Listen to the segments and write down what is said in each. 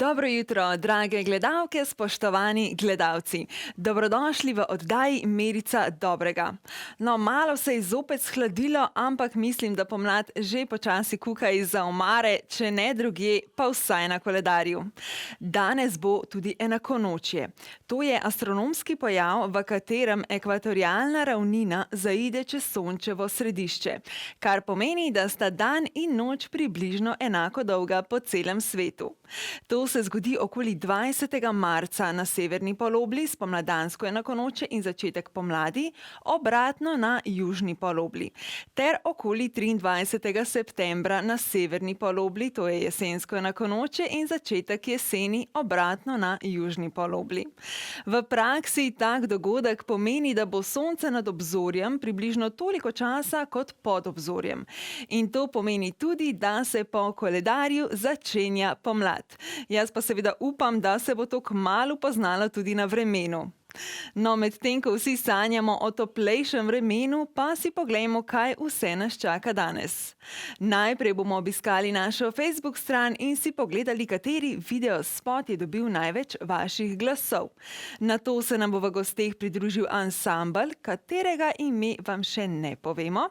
Dobro jutro, drage gledalke, spoštovani gledalci. Dobrodošli v oddaji Merica dobrega. No, malo se je zopet shladilo, ampak mislim, da pomlad že počasi kuka izza omare, če ne drugje, pa vsaj na koledarju. Danes bo tudi enakonočje. To je astronomski pojav, v katerem ekvatorialna ravnina zaide čez sončevo središče, kar pomeni, da sta dan in noč približno enako dolga po celem svetu. To se zgodi okoli 20. marca na severni polobli, spomladansko enakonočje in začetek pomladi, obratno na južni polobli. Ter okoli 23. septembra na severni polobli, to je jesensko enakonočje in začetek jeseni, obratno na južni polobli. V praksi tak dogodek pomeni, da bo sonce nad obzorjem približno toliko časa kot pod obzorjem. In to pomeni tudi, da se po koledarju začenja pomlad. Jaz pa seveda upam, da se bo to kmalu poznalo tudi na vremenu. No, medtem ko vsi sanjamo o toplejšem vremenu, pa si poglejmo, kaj vse nas čaka danes. Najprej bomo obiskali našo Facebook stran in si pogledali, kateri videospot je dobil največ vaših glasov. Nato se nam bo v gosteh pridružil ansambel, katerega ime vam še ne povemo.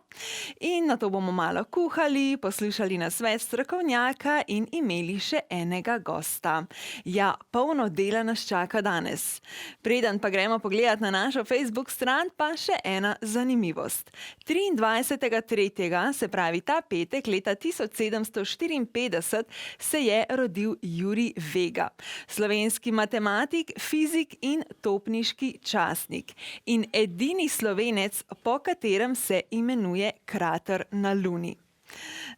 In nato bomo malo kuhali, poslušali nasvet strokovnjaka in imeli še enega gosta. Ja, polno dela nas čaka danes. Preden pa gremo pogledat na našo Facebook stran, pa še ena zanimivost. 23.3., se pravi ta petek leta 1754, se je rodil Jurij Vega, slovenski matematik, fizik in topniški častnik. In edini Slovenec, po katerem se imenuje krater na Luni.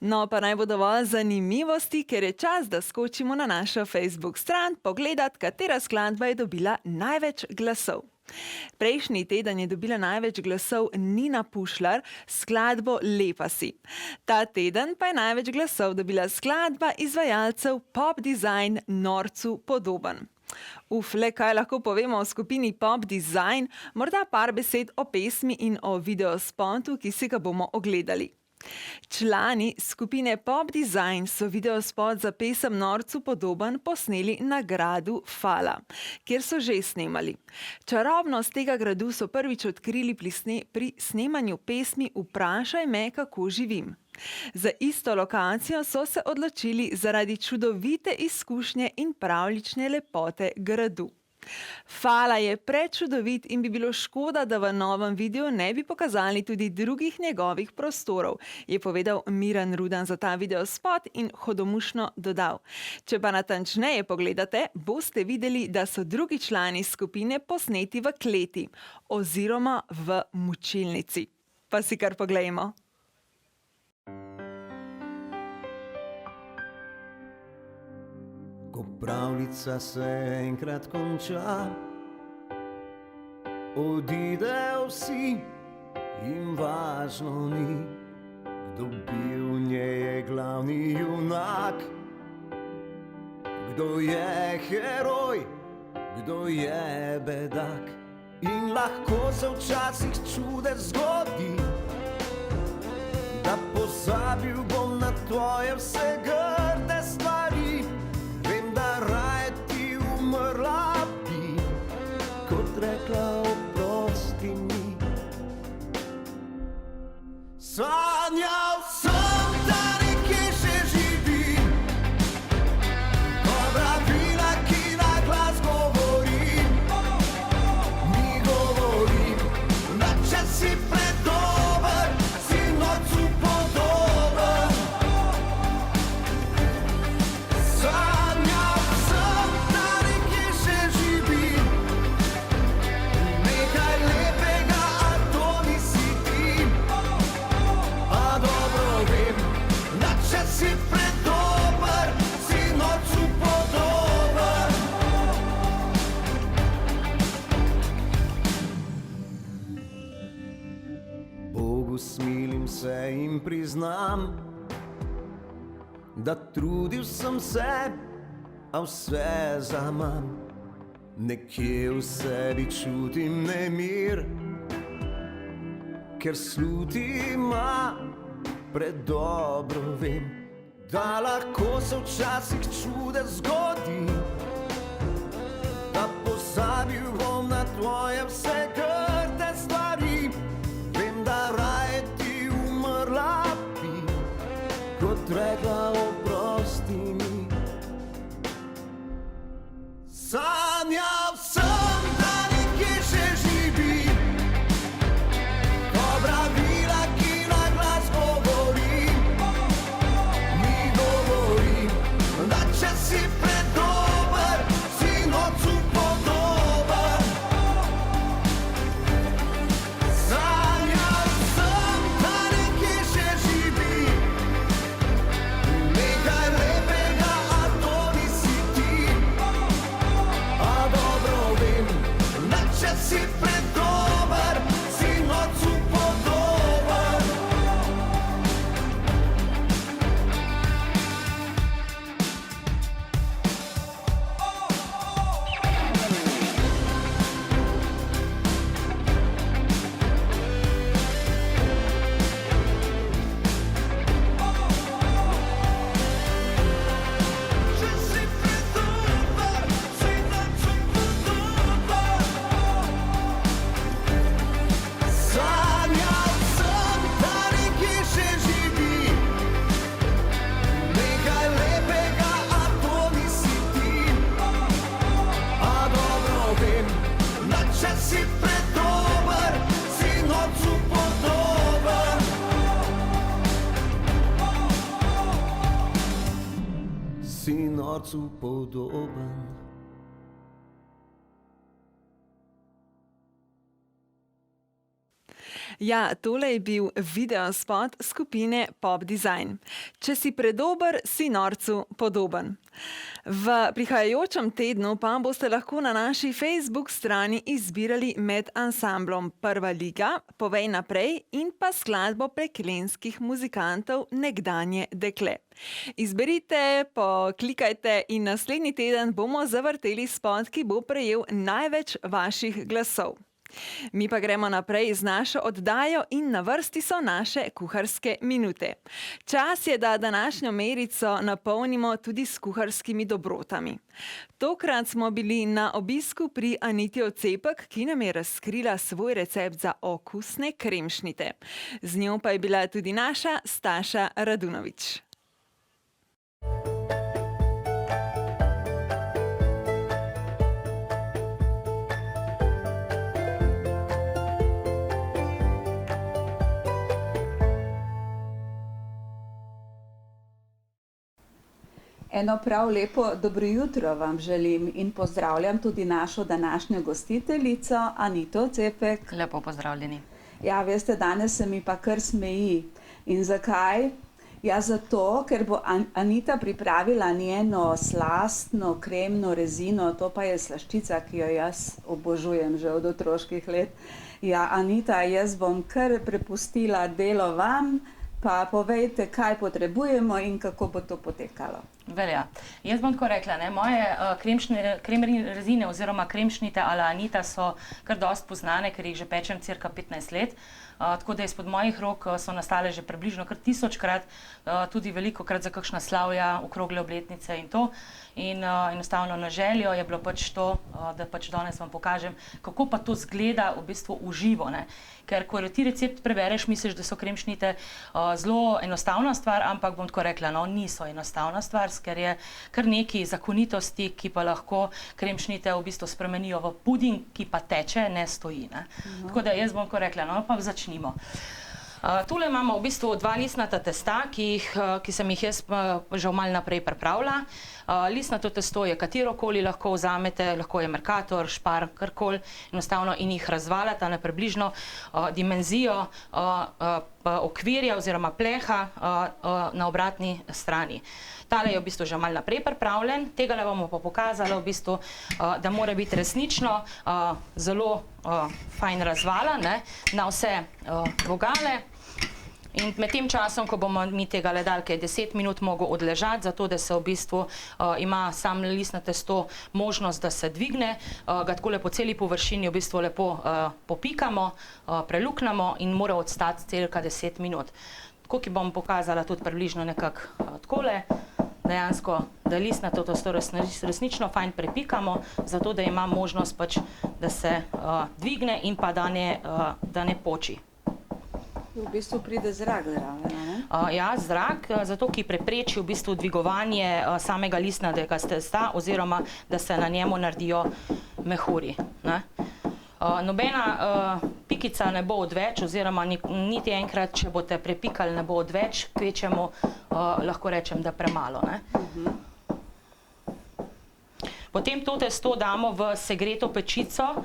No, pa naj bo dovolj zanimivosti, ker je čas, da skočimo na našo Facebook stran pogledat, katera skladba je dobila največ glasov. Prejšnji teden je dobila največ glasov Nina Pušlar s skladbo Lepa si. Ta teden pa je največ glasov dobila skladba izvajalcev Pop Design Norcu podoben. Le kaj lahko povemo o skupini Pop Design, morda par besed o pesmi in o videospotu, ki si ga bomo ogledali. Člani skupine Pop Design so videospot za pesem Norcu podoben posneli na gradu Fala, kjer so že snemali. Čarobnost tega gradu so prvič odkrili pri snemanju pesmi Vprašaj me, kako živim. Za isto lokacijo so se odločili zaradi čudovite izkušnje in pravljične lepote gradu. Fala je prečudovit in bi bilo škoda, da v novem videu ne bi pokazali tudi drugih njegovih prostorov, je povedal Miran Rudan za ta videospot in hudomušno dodal. Če pa natančneje pogledate, boste videli, da so drugi člani skupine posneti v kleti oziroma v mučilnici. Pa si kar poglejmo. Ko pravljica se enkrat konča, odidejo vsi in važno ni, kdo bil v njej je glavni junak, kdo je heroj, kdo je bedak. In lahko se včasih čudež zgodi, da pozabil bom na tvoje vse grde stvari. Raje ti umrla bi, kot rekla oprosti mi. Sanjal sem, da nekje še živim, dobra vina, ki na glas govorim. Mi govorim, da če si predober, si norcu podoben. Smilim se in priznam, da trudil sem se, a vse zaman. Nekje v sebi čutim nemir, ker slutim, a predobro vem, da lahko se včasih čudež zgodi. je vse grde stvari. Vem, da raje ti umrla bi, kot rekla oprosti mi. Sanjal sem, da nekje še živi, dobra vila, ki na glas govori. Mi govorim, da če si predober, si nocu podoben. Sanjal sem, da nekje še živi, nekaj lepega, a to nisi ti. A dobro vem, da če si predober, si nocu podoben. Če si predober, si nocu podoben. Sanjal sem, da nekje še živi, nekaj lepega, a to nisi ti. A dobro vem, da če si predober, si nocu podoben. Si norcu podoben. Ja, tole je bil videospot skupine Pop Design. Če si predober, si norcu podoben. V prihajajočem tednu pa boste lahko na naši Facebook strani izbirali med ansamblom Prva liga, Povej naprej in pa skladbo preklenskih muzikantov Nekdanje dekle. Izberite, poklikajte in naslednji teden bomo zavrteli spot, ki bo prejel največ vaših glasov. Mi pa gremo naprej z našo oddajo in na vrsti so naše kuharske minute. Čas je, da današnjo merico napolnimo tudi s kuharskimi dobrotami. Tokrat smo bili na obisku pri Aniti Ocepek, ki nam je razkrila svoj recept za okusne kremšnite. Z njo pa je bila tudi naša Staša Radunović. Eno prav lepo dobro jutro vam želim in pozdravljam tudi našo današnjo gostiteljico Anito Ocepek. Lepo pozdravljeni. Ja, veste, danes se mi pa kar smeji. In zakaj? Ja, zato, ker bo Anita pripravila njeno slastno kremno rezino, to pa je slaščica, ki jo jaz obožujem že od otroških let. Ja, Anita, jaz bom kar prepustila delo vam, pa povejte, kaj potrebujemo in kako bo to potekalo. Velja. Jaz bom tako rekla, ne, moje kremne rezine oziroma kremšnite a la Anita so kar dosti poznane, ker jih že pečem cirka 15 let. Tako da izpod mojih rok so nastale že približno kar 1000-krat, tudi velikokrat za kakšna slavja, okrogle obletnice in to. In enostavno na željo je bilo pač to, da pač danes vam pokažem, kako pa to zgleda v bistvu v živo, ne. Ker ko ti recept prebereš, misliš, da so kremšnite zelo enostavna stvar, ampak bom tako rekla, no, niso enostavna stvar, ker je kar nekaj zakonitosti, ki pa lahko kremšnite v bistvu spremenijo v puding, ki pa teče, ne stoji, ne. Tako da jaz bom tako rekla, no, pa začnimo. Tule imamo v bistvu 2 listnata testa, ki sem jih jaz že malo naprej pripravila. Listnato testo je katerokoli lahko vzamete, lahko je Mercator, Spar, karkoli, enostavno in jih razvaljate na približno dimenzijo okvirja oziroma pleha na obratni strani. Tale je v bistvu že malo naprej pripravljen, tega le bomo pa pokazali v bistvu, da mora biti resnično zelo fajn razvalan, ne, na vse vogale. In med tem časom, ko bomo mi tega le dali, je 10 minut mogel odležati, zato da se v bistvu ima sam listno testo možnost, da se dvigne, ga takole po celi površini v bistvu lepo popikamo, preluknemo in mora odstati cirka 10 minut. Tako ki bom pokazala tudi približno nekako takole. dejansko, da listnato testo resnično fajn prepikamo, zato da ima možnost pač, da se dvigne in pa da ne poči. V bistvu pride zrak zraven, ne? Ja, zrak, zato ki prepreči v bistvu dvigovanje samega listnatega testa oziroma da se na njemu naredijo mehurji, ne. Nobena pikica ne bo odveč oziroma niti enkrat, če boste prepikali, ne bo odveč, kvečemu lahko rečem, da premalo, ne. Potem to testo damo v segreto pečico,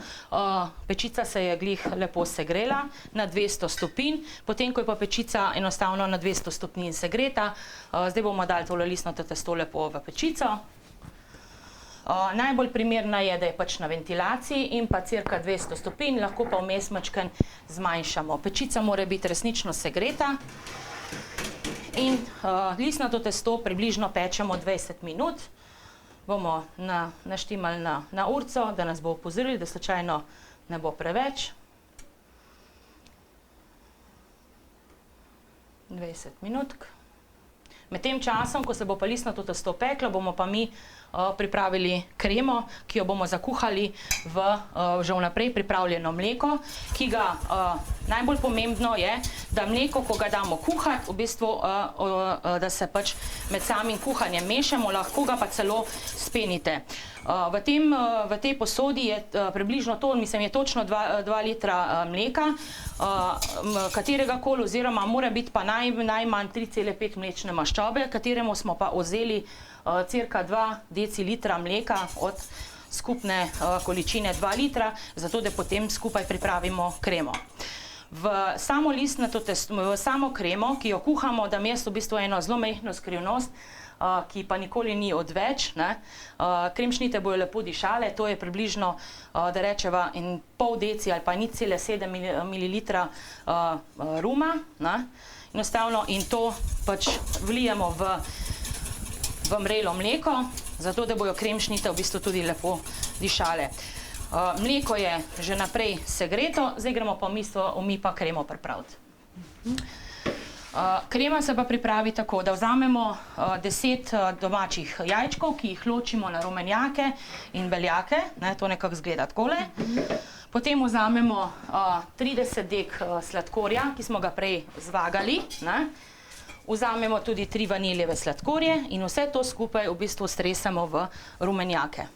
pečica se je glih lepo segrela na 200 stopinj, potem ko je pa pečica enostavno na 200 stopinj segreta, zdaj bomo dali tole listnato testo lepo v pečico. Najbolj primerna je, da je pač na ventilaciji in pa cirka 200 stopinj, lahko pa vmes majčkeno zmanjšamo. Pečica mora biti resnično segreta in listnato testo približno pečemo 20 minut. Bomo naštimali na urco, da nas bo opozorili, da slučajno ne bo preveč. 20 minutk. Med tem časom, ko se bo pa listnato testo peklo, bomo pa mi pripravili kremo, ki jo bomo zakuhali v že vnaprej pripravljeno mleko, ki ga najbolj pomembno je, da mleko, ko ga damo kuhati, v bistvu, da se pač med samim kuhanjem mešamo, lahko ga pa celo spenite. V tej posodi je približno to, mislim, je točno 2 litra mleka, katerega koli oziroma mora biti pa najmanj 3,5 mlečne maščobe, kateremu smo pa vzeli cirka 2 decilitra mleka od skupne količine 2 litra, zato da potem skupaj pripravimo kremo. V samo listnato testo, v samo kremo, ki jo kuhamo, dam jaz v bistvu eno zelo majhno skrivnost, ki pa nikoli ni odveč, ne. Kremšnite bojo lepo dišale, to je približno, da rečeva, pol deci ali pa 0,7 mililitra ruma, ne. Enostavno in to pač vlijemo v mrelo mleko, zato da bojo kremšnite v bistvu tudi lepo dišale. Mleko je že naprej segreto, zdaj gremo pa mi pa kremo pripraviti. Krema se pa pripravi tako, da vzamemo 10 domačih jajčkov, ki jih ločimo na rumenjake in beljake, ne, to nekako zgleda takole. Potem vzamemo 30 dek sladkorja, ki smo ga prej zvagali, ne. Vzamemo tudi 3 vaniljeve sladkorje in vse to skupaj v bistvu stresemo v rumenjake.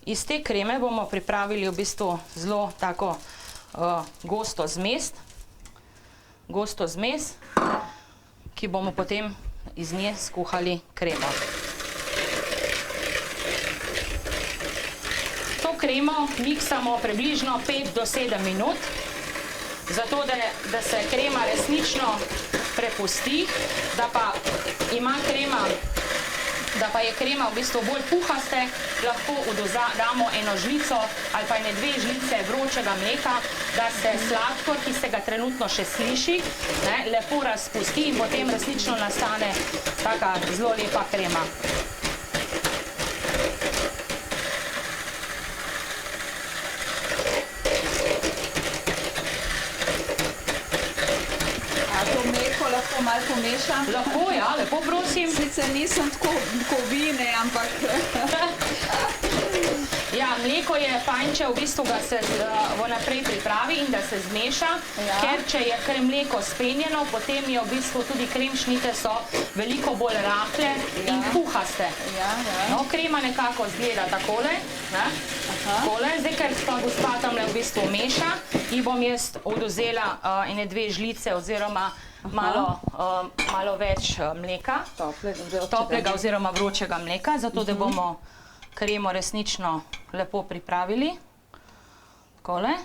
Iz te kreme bomo pripravili v bistvu zelo tako gosto zmes, ki bomo potem iz nje skuhali kremo. To kremo miksamo približno 5 do 7 minut, zato da se krema resnično prepusti, da pa je krema v bistvu bolj puhaste, lahko damo eno žlico ali pa ene 2 žlice vročega mleka, da se sladkor, ki se ga trenutno še sliši, ne, lepo razpusti in potem resnično nastane taka zelo lepa krema. Lahko malo pomešam? Lahko, ja, lepo prosim. Sicer nisem tako kovine, ampak... Ja, mleko je fajn, če v bistvu ga se vnaprej pripravi in da se zmeša, ker če je mleko spenjeno, potem je v bistvu tudi kremšnite so veliko bolj rahle in puhaste. No, krema nekako zgleda takole, ne, takole. Zdaj, ker pa gospa tamle v bistvu meša, ji bom jaz odvzela ene 2 žlice oziroma malo več mleka, toplega oziroma vročega mleka, zato da bomo kremo resnično lepo pripravili. Takole.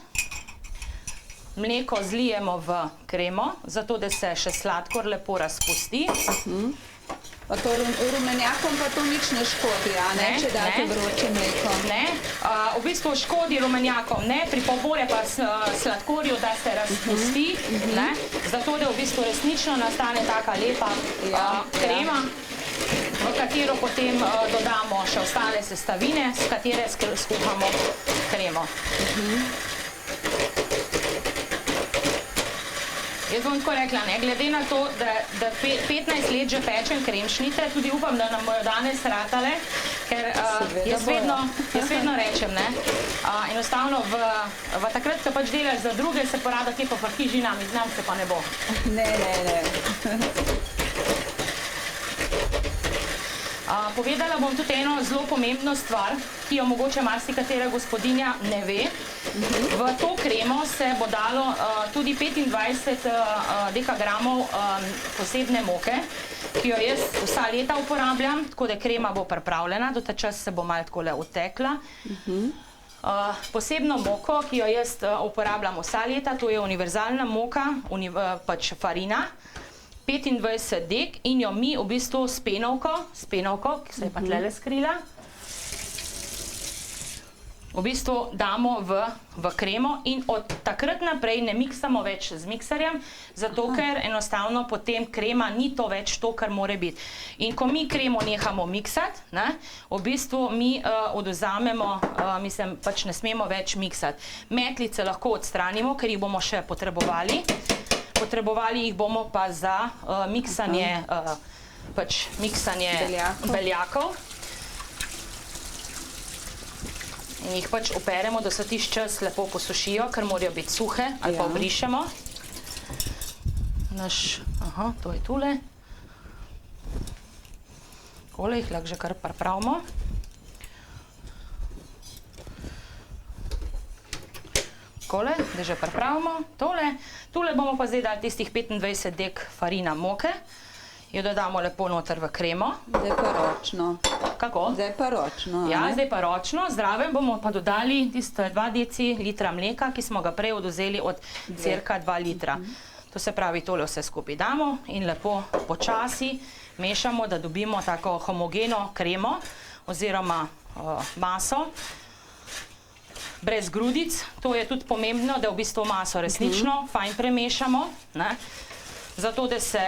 Mleko zlijemo v kremo, zato da se še sladkor lepo razpusti. Pa to rumenjakom pa to nič ne škodi, a ne, če date vroče mleko? Ne, v bistvu škodi rumenjakom, ne, pripomore pa sladkorju, da se razpusti, ne, zato da v bistvu resnično nastane taka lepa krema, v katero potem dodamo še ostale sestavine, s katere skuhamo kremo. Jaz bom tako rekla, ne, glede na to, da 15 let že pečem kremšnite, tudi upam, da nam bojo danes ratale, ker jaz vedno rečem, ne, enostavno v takrat, ko pač delaš za druge, se porada kje pa frkiži nam, iz nam se pa ne bo. Ne. Povedala bom tudi eno zelo pomembno stvar, ki jo mogoče marsikatera gospodinja ne ve. V to kremo se bo dalo tudi 25 dekagramov posebne moke, ki jo jaz vsa leta uporabljam, tako da krema bo pripravljena, do ta čas se bo malo takole odtekla. Posebno moko, ki jo jaz uporabljam vsa leta, to je univerzalna moka, pač farina, 25 dek in jo mi v bistvu s penovko, ki se je pa tlele skrila, v bistvu damo v kremo in od takrat naprej ne miksamo več z mikserjem, zato ker enostavno potem krema ni to več to, kar more biti. In ko mi kremo nehamo miksati, v bistvu mi odvzamemo, mislim, pač ne smemo več miksati. Metlice lahko odstranimo, ker jih bomo še potrebovali. Potrebovali jih bomo pa za miksanje beljakov. In jih pač operemo, da se tisti čas lepo posušijo, ker morajo biti suhe, ali pa obrišemo. To je tule. Takole jih lahko že kar pripravimo. Takole, da že pripravimo tole. Tule bomo pa zdaj dali tistih 25 dek farina moke. Jo dodamo lepo noter v kremo. Zdaj pa ročno. Kako? Zdaj pa ročno. Ja, zdaj pa ročno. Zraven bomo pa dodali tiste 2 decilitra mleka, ki smo ga prej odvzeli od cirka 2 litra. To se pravi, tole vse skupaj damo in lepo počasi mešamo, da dobimo tako homogeno kremo oziroma maso. Brez grudic. To je tudi pomembno, da v bistvu maso resnično fajn premešamo, zato da se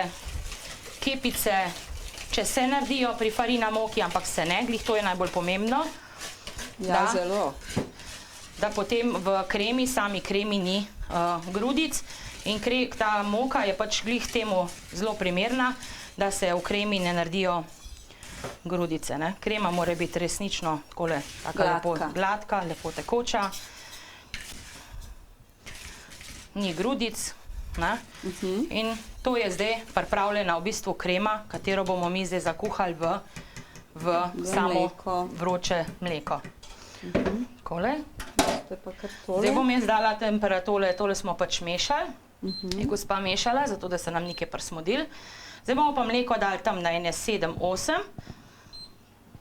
kepice, če se naredijo pri farina moki, ampak se ne, glih to je najbolj pomembno. Ja, zelo. Da potem v kremi, sami kremi ni grudic in ta moka je pač glih temu zelo primerna, da se v kremi ne naredijo grudice. Krema mora biti resnično takole lepo gladka, lepo tekoča. Ni grudic. In to je zdaj pripravljena v bistvu krema, katero bomo mi zdaj zakuhali v samo vroče mleko. Takole. Zdaj bom jaz dala temperaturo, tole smo pač mešali. Je gospa mešala, zato da se nam nekaj prsmodil. Zdaj bomo pa mleko dali tam na ene 7-8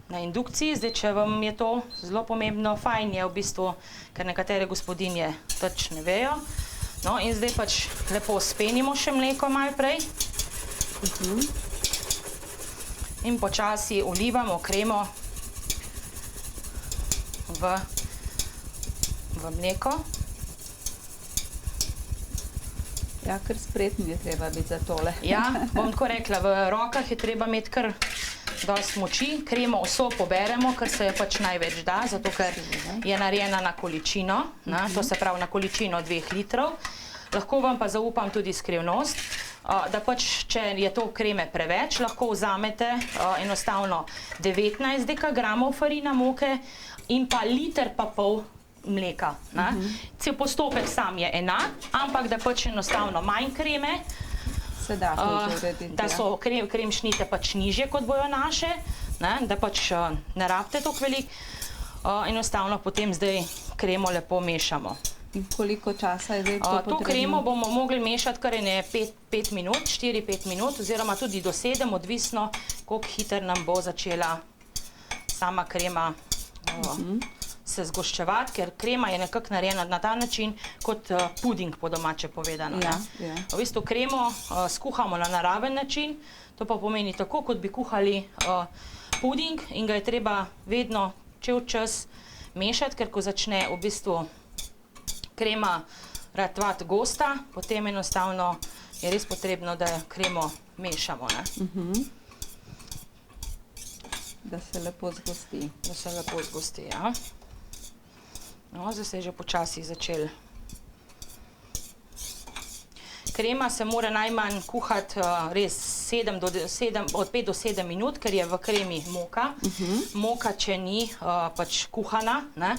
na indukciji. Zdaj, če vam je to zelo pomembno, fajn je v bistvu, ker nekatere gospodinje tač ne vejo. No, in zdaj pač lepo spenimo še mleko malo prej. In počasi ulivamo kremo v mleko. Ja, kar spretni je treba biti za tole. Ja, bom tako rekla, v rokah je treba imeti kar dosti moči. Kremo vso poberemo, ker se jo pač največ da, zato ker je narejena na količino, to se pravi na količino 2 litrov. Lahko vam pa zaupam tudi skrivnost, da pač, če je to kreme preveč, lahko vzamete enostavno 19 dekagramov farina moke in pa liter pa pol mleka. Cel postopek sam je enak, ampak da pač enostavno manj kreme, da so kremšnite pač nižje, kot bojo naše, da pač ne rabite toliko veliko, enostavno potem zdaj kremo lepo mešamo. In koliko časa je zdaj to potrebno? To kremo bomo mogli mešati kar 4-5 minut, oziroma tudi do 7, odvisno, koliko hiter nam bo začela sama krema se zgoščevati, ker krema je nekako narejena na ta način kot puding, po domače povedano. V bistvu kremo skuhamo na naraven način, to pa pomeni tako, kot bi kuhali puding in ga je treba vedno cel čas mešati, ker ko začne v bistvu krema ratovati gosta, potem enostavno je res potrebno, da kremo mešamo. Da se lepo zgosti. Da se lepo zgosti, ja. No, zdaj se je že počasi začel. Krema se mora najmanj kuhati res 7 od 5 do 7 minut, ker je v kremi moka. Moka, če ni pač kuhana, ne,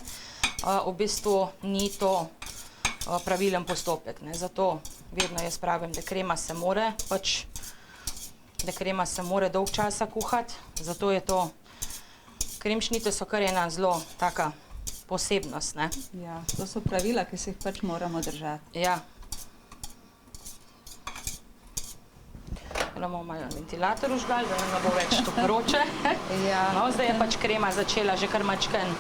v bistvu ni to pravilen postopek. Ne. Zato vedno jaz pravim, da krema se mora dolg časa kuhati. Zato je to, kremšnite so kar ena zelo taka posebnost. Ne. Ja, to so pravila, ki se jih pač moramo držati. Ja. Bomo malo ventilator užgali, da nam ne bo več to vroče. Ja. No, zdaj je pač krema začela že kar mačken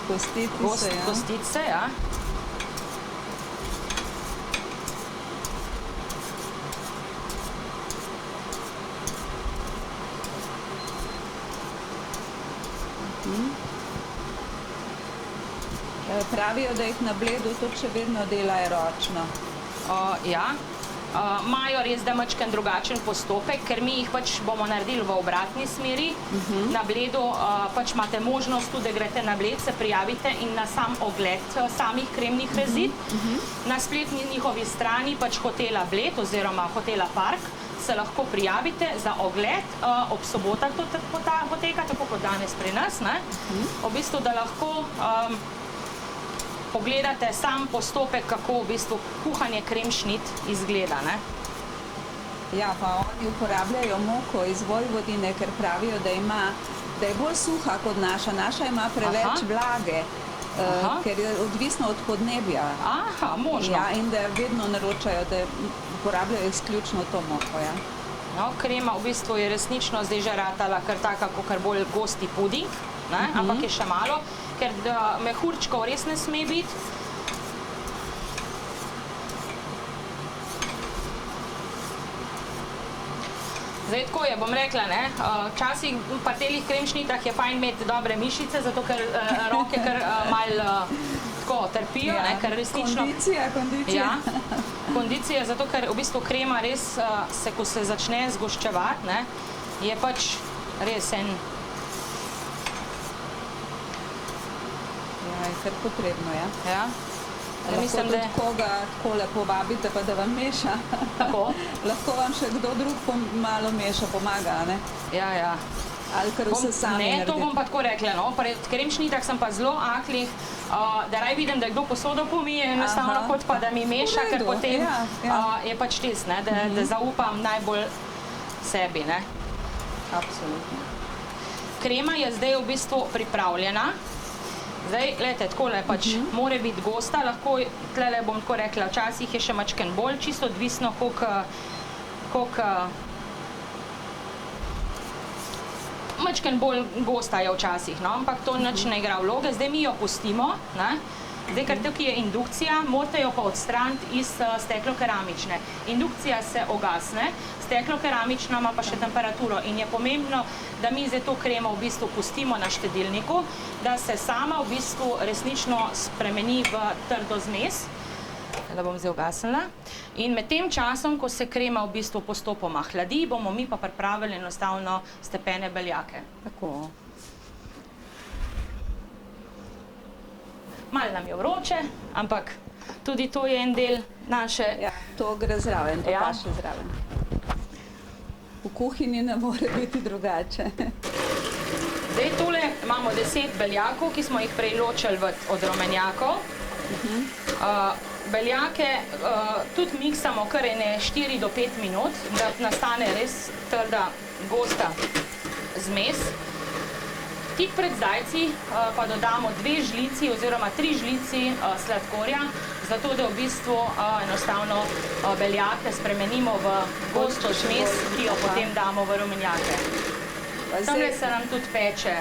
Gostiti se, ja. ja. Pravijo, da jih na Bledu tudi še vedno delajo ročno. Ja. Imajo res da mačken drugačen postopek, ker mi jih pač bomo naredili v obratni smeri. Na Bledu pač imate možnost tudi, da greste na Bled, se prijavite in na sam ogled samih kremnih rezin. Na spletni njihovi strani pač hotela Bled oziroma hotela Park se lahko prijavite za ogled. Ob sobotah to poteka, tako kot danes pri nas. Ne? V bistvu, da lahko pogledate sam postopek, kako v bistvu kuhanje kremšnit izgleda. Ne? Ja, pa oni uporabljajo moko iz Vojvodine, ker pravijo, da je bolj suha kot naša. Naša ima preveč vlage, ker je odvisno od podnebja. Aha, možno. Ja, in da vedno naročajo, da uporabljajo izključno to moko. Ja. No, krema v bistvu je resnično zdaj že ratala kar taka, kakor bolj gosti puding, ne? Ampak je še malo, ker mehurčkov res ne sme biti. Zdaj tako je, bom rekla, ne, včasih pa telih kremšnitah je fajn imeti dobre mišice, zato ker roke kar malo tako trpijo, ne, ker resnično... Kondicija. Ja, kondicija, zato ker v bistvu krema res se, ko se začne zgoščevati, ne, je pač res en... Ja, je kar potrebno, ja. Ja. Lahko tudi koga takole povabite, pa da vam meša. Tako? Lahko vam še kdo drug malo meša, pomaga, ne? Ja, ja. Ali kar vse sami Ne, to naredite. bom pa tako rekla, no. Pri kremšnitah sem pa zelo aklih, da raj vidim, da kdo posodo pomije enostavno, kot pa da mi meša, ker potem je pač tis, ne, da zaupam najbolj sebi, ne. Absolutno. Krema je zdaj v bistvu pripravljena. Zdaj, gledajte, takole pač mora biti gosta, lahko, tlele bom tako rekla, včasih je še mačken bolj, čisto odvisno, koliko mačken bolj gosta je včasih, no, ampak to nič ne igra vloge. Zdaj mi jo pustimo, ne. Zdaj, ker tukaj je indukcija, morate jo pa odstraniti iz steklokeramične. Indukcija se ogasne, steklokeramična ima pa še temperaturo in je pomembno, da mi zdaj to kremo v bistvu pustimo na štedilniku, da se sama v bistvu resnično spremeni v trdo zmes. Da bom zdaj ugasnila. In med tem časom, ko se krema v bistvu postopoma hladi, bomo mi pa pripravili enostavno stepene beljake. Tako. Malo nam je vroče, ampak tudi to je en del naše... Ja, to gre zraven, to paše zraven. V kuhinji ne more biti drugače. Zdaj tole imamo 10 beljakov, ki smo jih prej ločili od rumenjakov. Beljake tudi miksamo kar ene 4 do 5 minut, da nastane res trda, gosta zmes. Tik pred zdajci pa dodamo 2 žlici oziroma 3 žlici sladkorja, zato da v bistvu enostavno beljake spremenimo v gosto zmes, ki jo potem damo v rumenjake. Tamle se nam tudi peče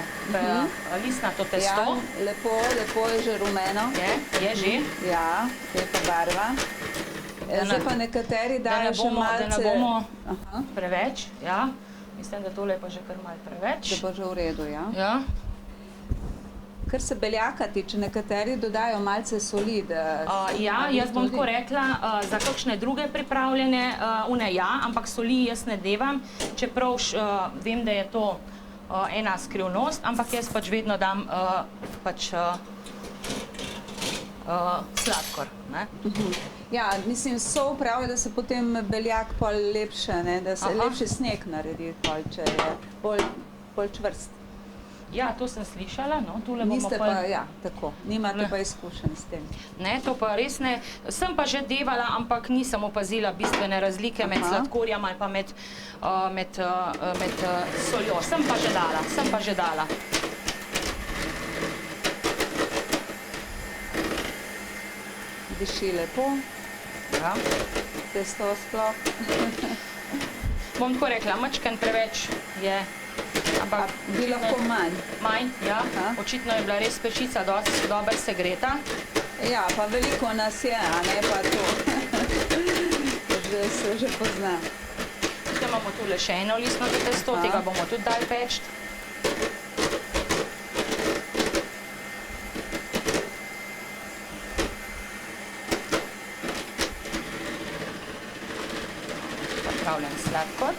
listnato testo. Ja, lepo je že rumeno. Je že. Ja, lepa barva. Zdaj pa nekateri dajo še malce... Da ne bomo preveč, ja. Mislim, da tole je pa že kar malo preveč. Da bo že v redu, ja. Ja. Kar se beljaka tiče, nekateri dodajo malce soli, da... Ja, jaz bom tako rekla, za kakšne druge pripravljene, ampak soli jaz ne devam, čeprav vem, da je to ena skrivnost, ampak jaz pač vedno dam sladkor. Ne? Ja, mislim, sol pravi, da se potem beljak pol lepše, ne? Da se lepši sneg naredi, pol, če je bolj čvrst. Ja, to sem slišala, no, tule bomo Niste pa, ja, tako, nimate pa izkušenj s tem. Ne, to pa res ne. Sem pa že devala, ampak nisem opazila bistvene razlike med sladkorjem ali pa med soljo. Sem pa že dala. Diši lepo, Ja. testo sploh. Bom tako rekla, mačken preveč je, ampak Bi lahko manj. manj, ja. Aha. Očitno je bila res pečica dosti dobro segreta. Ja, pa veliko nas je, a ne pa to. Že se že pozna. Tukaj imamo tule še eno listnato testo, Aha. tega bomo tudi dali peč. Pripravljen sladkor.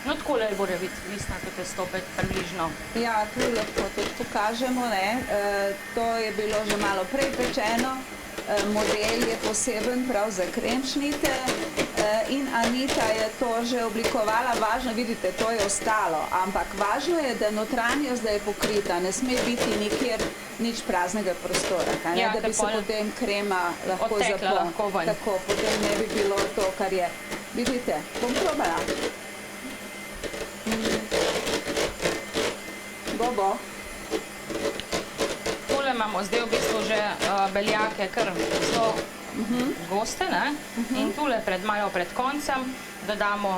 No, takole bude biti listnato testo približno. Ja, tu lahko tudi pokažemo, ne. To je bilo že malo prej pečeno. Model je poseben prav za kremšnite in Anita je to že oblikovala. Važno, vidite, to je ostalo, ampak važno je, da notranjost da je pokrita, ne sme biti nikjer nič praznega prostora, kaj ne, Ja, da bi ker se pol potem krema lahko odtekla lahko ven. Tako, potem ne bi bilo to, kar je. Vidite, bom probala. Bo. Tole imamo zdaj v bistvu že beljake kar zelo goste, ne? In tule malo pred koncem dodamo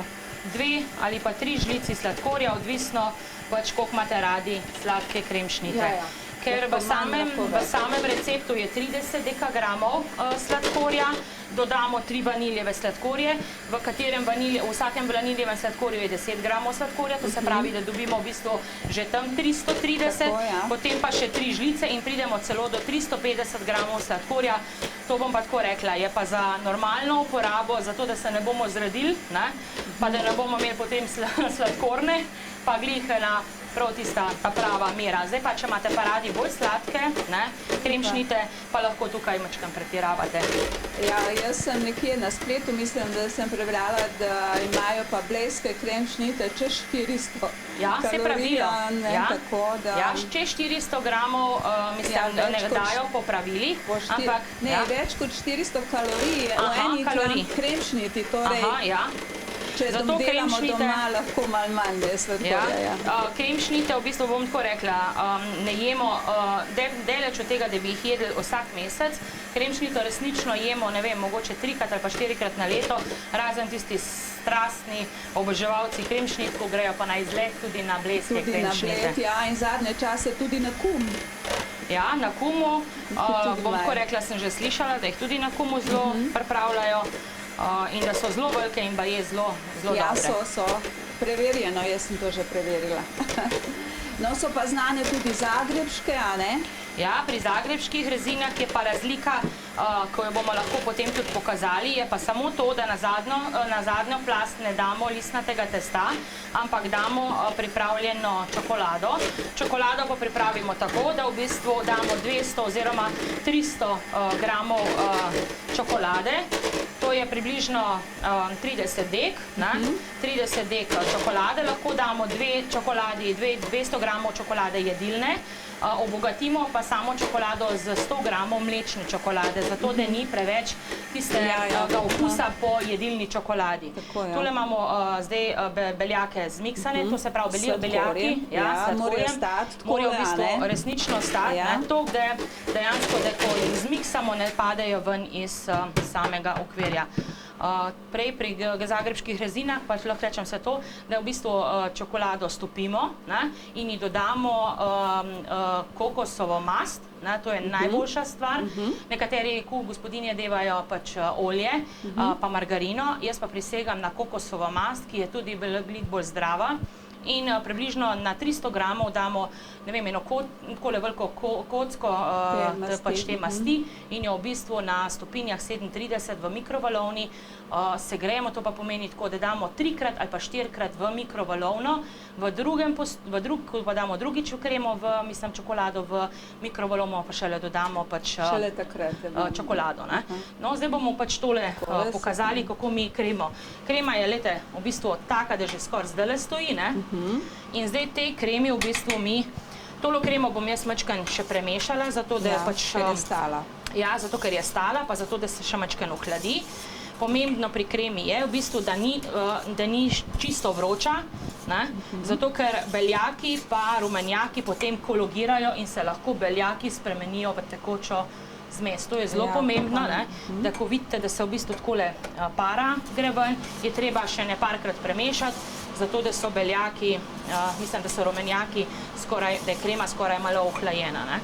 2 ali pa 3 žlici sladkorja, odvisno pač koliko imate radi sladke kremšnite. Ja, ja. Ker Lahko manj, lahko v več. samem receptu je 30 dekagramov sladkorja, dodamo 3 vaniljeve sladkorje, v vsakem vaniljevem sladkorju je 10 gramov sladkorja, to se pravi, da dobimo v bistvu že tam 330, Tako, ja. potem pa še 3 žlice in pridemo celo do 350 gramov sladkorja. To bom pa tako rekla, je pa za normalno uporabo, zato da se ne bomo zredili, ne? Pa da ne bomo imeli potem sladkorne, pa glih na prav tista ta prava mera. Zdaj pa, če imate pa radi bolj sladke, ne, kremšnite, pa lahko tukaj mačkam pretiravate. Ja, jaz sem nekje na spletu, mislim, da sem prebrala, da imajo pa blejske kremšnite čez 400 Ja, se kalorij, pravilo. ne, Ja, tako da... ja, čez 400 gramov, mislim, Ja, da ne več kot dajo po pravilih, ampak... Ne, ja. več kot 400 kalorij je v Aha, eni kalorij. kremšniti, torej, Aha, ja. če Zato delamo kremšnite- doma, lahko malo manj je sladkorja, ja. Kremšnite, v bistvu bom tako rekla, ne jemo, daleč od tega, da bi jih jedli vsak mesec. Kremšnito resnično jemo, ne vem, mogoče 3-krat ali pa 4-krat na leto, razen tisti strastni oboževalci kremšnit, ko grejo pa na izlet tudi na blejske Tudi na kremšnite. bled, ja, in zadnje čase tudi na kum. Ja, na kumu, tudi bom tako imajo. rekla, sem že slišala, da jih tudi na kumu zelo pripravljajo in da so zelo velike in baje zelo Ja, dobre. so preverjeno, jaz sem to že preverila. No, so pa znane tudi zagrebške, a ne? Ja, pri zagrebških rezinah je pa razlika, ko jo bomo lahko potem tudi pokazali, je pa samo to, da na zadnjo plast ne damo listnatega testa, ampak damo pripravljeno čokolado. Čokolado pa pripravimo tako, da v bistvu damo 200 oziroma 300 gramov čokolade. To je približno 30 dek, ne? 30 dek čokolade, lahko damo 200 gramov čokolade jedilne, obogatimo pa samo čokolado z 100 gramov mlečne čokolade, zato da ni preveč tistega okusa po jedilni čokoladi. Tako, ja. Tule imamo zdaj beljake zmiksane, to se pravi beljaki, Sladkorjem, ja, morajo stati takole, morajo v a bistvu ne? resnično stati, Ja. ne, to, da dejansko, da ko jih zmiksamo, ne padejo ven iz samega okvirja. Prej pri zagrebških rezinah pa lahko rečem se to, da v bistvu čokolado stopimo, ne, in ji dodamo kokosovo mast, ne, to je najboljša stvar. Nekateri gospodinje devajo pač olje pa margarino, jaz pa prisegam na kokosovo mast, ki je tudi veliko bolj zdrava in približno na 300 gramov damo, ne vem, eno takole veliko kocko pač te masti in jo v bistvu na stopinjah 37 v mikrovalovni segrejemo, to pa pomeni tako, da damo 3-krat ali pa 4-krat v mikrovalovno, ko pa damo drugič v kremo, mislim, čokolado v mikrovalovno, pa šele dodamo pač čokolado, ne. No, zdaj bomo pač tole pokazali, kako mi kremo. Krema je, glejte, v bistvu taka, da že skoraj zdajle stoji, ne. In zdaj tej kremi v bistvu tolo kremo bom jaz majčkeno še premešala, zato da pač... ker je stala. Ja, zato ker je stala, pa zato da se še majčkeno ohladi. Pomembno pri kremi je v bistvu, da ni čisto vroča, ne, zato ker beljaki pa rumenjaki potem kologirajo in se lahko beljaki spremenijo v tekočo zmes. To je zelo pomembno, ne, da ko vidite, da se v bistvu takole para gre ven, je treba še ne parkrat premešati, zato da so beljaki, mislim, da so rumenjaki skoraj, da je krema skoraj malo ohlajena, ne.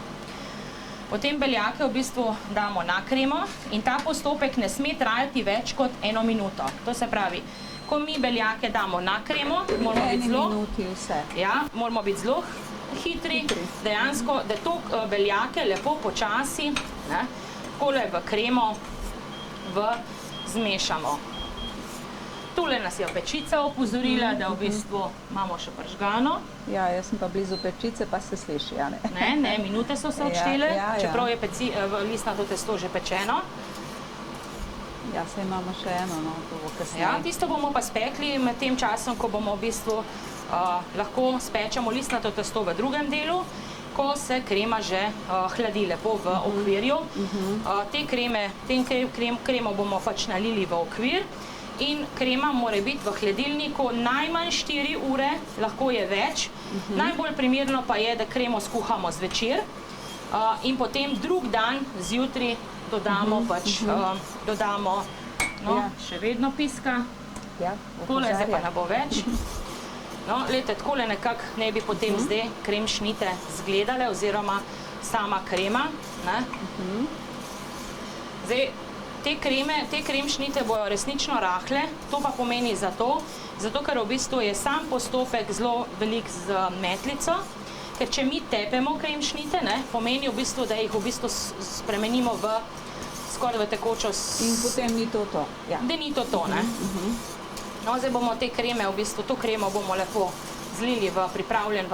Potem beljake v bistvu damo na kremo in ta postopek ne sme trajati več kot 1 minuto. To se pravi, ko mi beljake damo na kremo, moramo biti zelo... minuti vse. Ja, moramo biti zelo hitri, dejansko, da to beljake lepo počasi, ne, takole v kremo zmešamo. Tule nas je pečica opozorila, da v bistvu imamo še pržgano. Ja, jaz sem pa blizu pečice, pa se sliši, ja, ne. Ne, minute so se odštele, čeprav je listnato testo že pečeno. Ja, saj imamo še eno, no, to bo kasneje. Ja, tisto bomo pa spekli med tem časom, ko bomo v bistvu lahko spečemo listnato testo v drugem delu, ko se krema že hladi lepo v okvirju. Te kremo bomo pač nalili v okvir. In krema mora biti v hladilniku najmanj 4 ure, lahko je več. Najbolj primerno pa je, da kremo skuhamo zvečer in potem drug dan zjutraj dodamo no, še vedno piska. Takole, zdaj pa ne bo več. No, glejte, takole nekako ne bi potem zdaj kremšnite zgledale oziroma sama krema, ne. Zdaj, te kremšnite bojo resnično rahle, to pa pomeni zato, ker v bistvu je sam postopek zelo velik z metlico, ker če mi tepemo kremšnite, ne, pomeni v bistvu, da jih v bistvu spremenimo skoraj v tekočo... In potem ni to to. Da ni to to, ne. No, zdaj bomo te kreme, v bistvu to kremo bomo lepo zlili v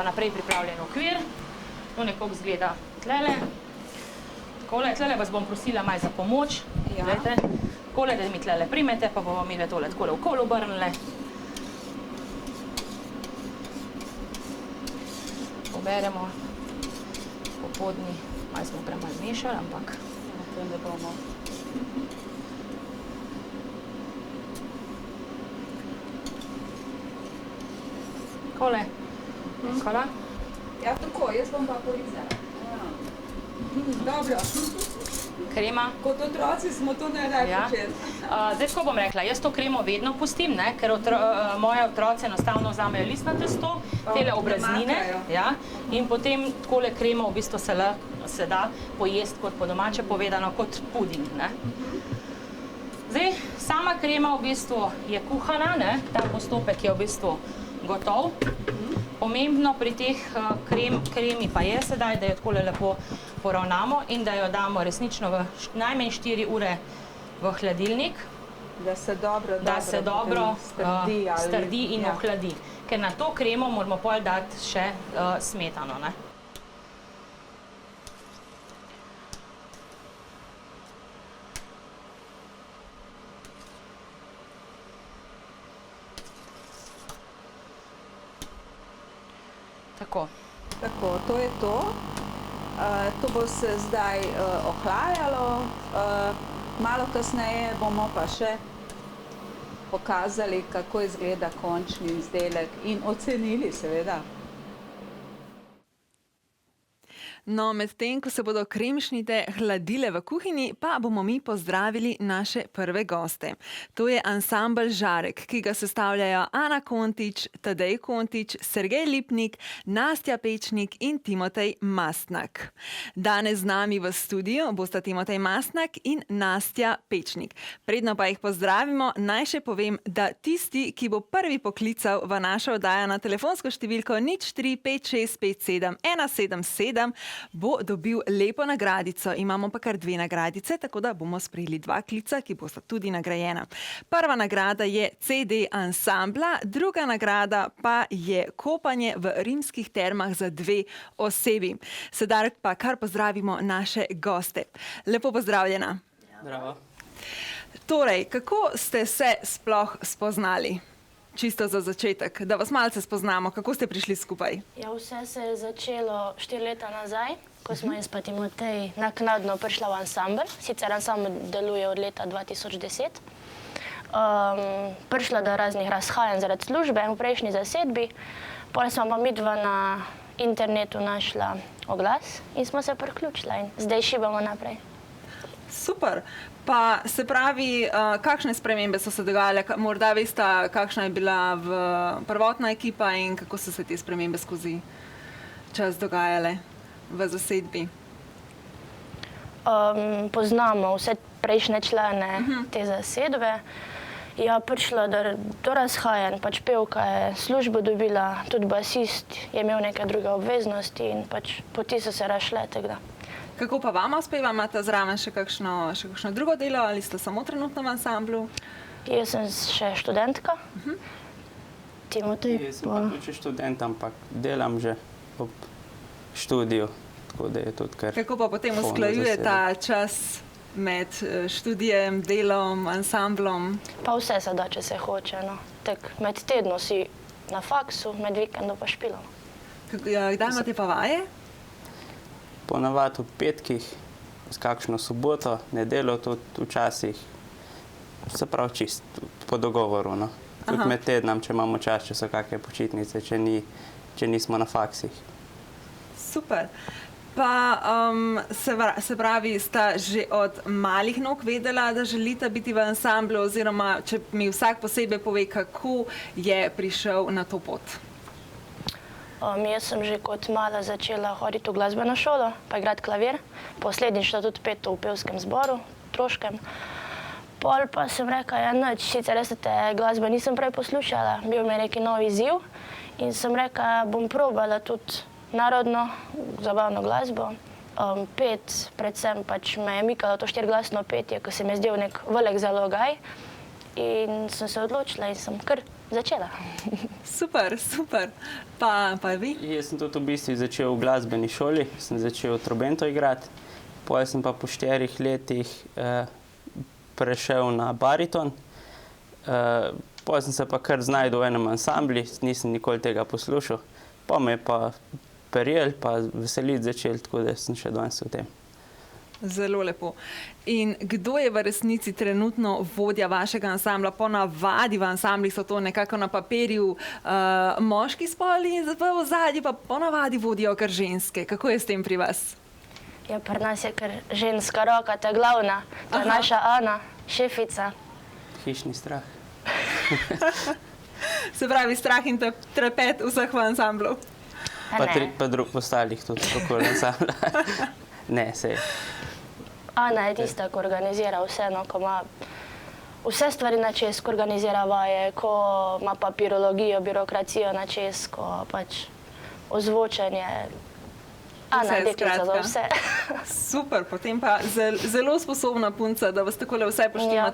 naprej pripravljen okvir. To nekoliko zgleda tlele. Tlele vas bom prosila malo za pomoč. Takole, da mi tlele primete, pa bomo mi tole takole okoli obrnile. Poberemo popodni, malo smo premalo zmešali, ampak to ne bomo. Takole. Hvala. Ja, tako, jaz bom pa porizala. Dobro. Krema. Kot otroci smo to najraje počeli. Zdaj, tako bom rekla, jaz to kremo vedno pustim, ne, ker moje otroci enostavno vzamejo listno testo, tele obreznine, ja, in potem takole kremo v bistvu se da pojesti, kot po domače povedano, kot puding, ne. Zdaj, sama krema v bistvu je kuhana, ne, ta postopek je v bistvu gotov. Pomembno pri teh kremi pa je sedaj, da jo takole lepo poravnamo in da jo damo resnično v najmanj 4 ure v hladilnik. Da se dobro strdi in ohladi. Ker na to kremo moramo pol dati še smetano, ne. Tako. Tako, to je to. To bo se zdaj ohlajalo. Malo kasneje bomo pa še pokazali, kako izgleda končni izdelek in ocenili seveda. No, medtem ko se bodo kremšnite hladile v kuhinji, pa bomo mi pozdravili naše prve goste. To je ansambel Žarek, ki ga sestavljajo Ana Kontič, Tadej Kontič, Sergej Lipnik, Nastja Pečnik in Timotej Mastnak. Danes z nami v studiu bosta Timotej Mastnak in Nastja Pečnik. Predno pa jih pozdravimo, naj še povem, da tisti, ki bo prvi poklical v našo oddajo na telefonsko številko 035657 bo dobil lepo nagradico. Imamo pa kar 2 nagradice, tako da bomo sprejeli 2 klica, ki bosta tudi nagrajena. Prva nagrada je CD ansambla, druga nagrada pa je kopanje v rimskih termah za 2 osebi. Sedaj pa kar pozdravimo naše goste. Lepo pozdravljena. Zdravo. Torej, kako ste se sploh spoznali? Čisto za začetek, da vas malce spoznamo, kako ste prišli skupaj? Ja, vse se je začelo 4 leta nazaj, ko smo jaz pa Timotej naknadno prišla v ansambel. Sicer ansambel deluje od leta 2010. Prišla do raznih razhajanj zaradi službe v prejšnji zasedbi. Potem smo pa midva na internetu našla oglas in smo se priključila in zdaj šibamo naprej. Super. Pa se pravi, kakšne spremembe so se dogajale? Morda veste, kakšna je bila prvotna ekipa in kako so se te spremembe skozi čas dogajale v zasedbi? Poznamo vse prejšnje člane te zasedbe. Ja, prišlo do razhajanj, pač pevka je službo dobila, tudi basist je imel neke druge obveznosti in pač poti so se razšle, tako da. Kako pa vama uspeva? Imate zraven še kakšno drugo delo ali ste samo trenutno v ansamblu? Jaz sem še študentka. Timotej Jaz sem pa tudi še študent, ampak delam že ob študiju, tako da je tudi kar... Kako pa potem usklajuje ta čas med študijem, delom, ansamblom? Pa vse se da, če se hoče, no. Tak, med tednom si na faksu, med vikendom pa špilamo. Kdaj imate pa vaje? Ponavadi v petkih, s kakšno soboto, nedeljo tudi včasih, se pravi čist po dogovoru, no. Tudi med tednom, če imamo čas, če so kakšne počitnice, če nismo na faksih. Super. Pa se pravi, sta že od malih nog vedela, da želite biti v ansamblu, oziroma če mi vsak posebej pove, kako je prišel na to pot? Jaz sem že kot mala začela hoditi v glasbeno šolo, pa igrati klavir. Posledično tudi peto v pevskem zboru, otroškem. Pol pa sem rekla, ja nič, sicer res te glasbe nisem prej poslušala, bil mi je neki nov izziv in sem rekla, bom probala tudi narodno, zabavno glasbo. Pet, predvsem pač me je mikalo to 4-glasno petje, ko se mi je zdel nek velik zalogaj in sem se odločila in sem kar začela. Super, super. Pa vi? Jaz sem tudi v bistvu začel v glasbeni šoli, sem začel trobento igrati, potem sem pa po 4 letih prešel na bariton, potem sem se pa kar znašel v enem ansambli, nisem nikoli tega poslušal, pa me je pa prijel, pa veseliti začel, tako da sem še danes v tem. Zelo lepo. In kdo je v resnici trenutno vodja vašega ansambla? Ponavadi v ansamblih so to nekako na papirju moški spol in v ozadju pa ponavadi vodijo kar ženske. Kako je s tem pri vas? Ja, pri nas je kar ženska roka, ta glavna, to je naša Ana, šefica. Hišni strah. Se pravi, strah in trepet vseh v ansamblu? Pa ostalih tudi okoli ansambla. Ne, sej. Ana je tista, ko organizira vse, no, ko ima vse stvari na čez, ko organizira vaje, ko ima papirologijo, birokracijo na čez, ko pač ozvočenje. Ana je deklica za vse. Super, potem pa zelo sposobna punca, da vas takole vse poštima,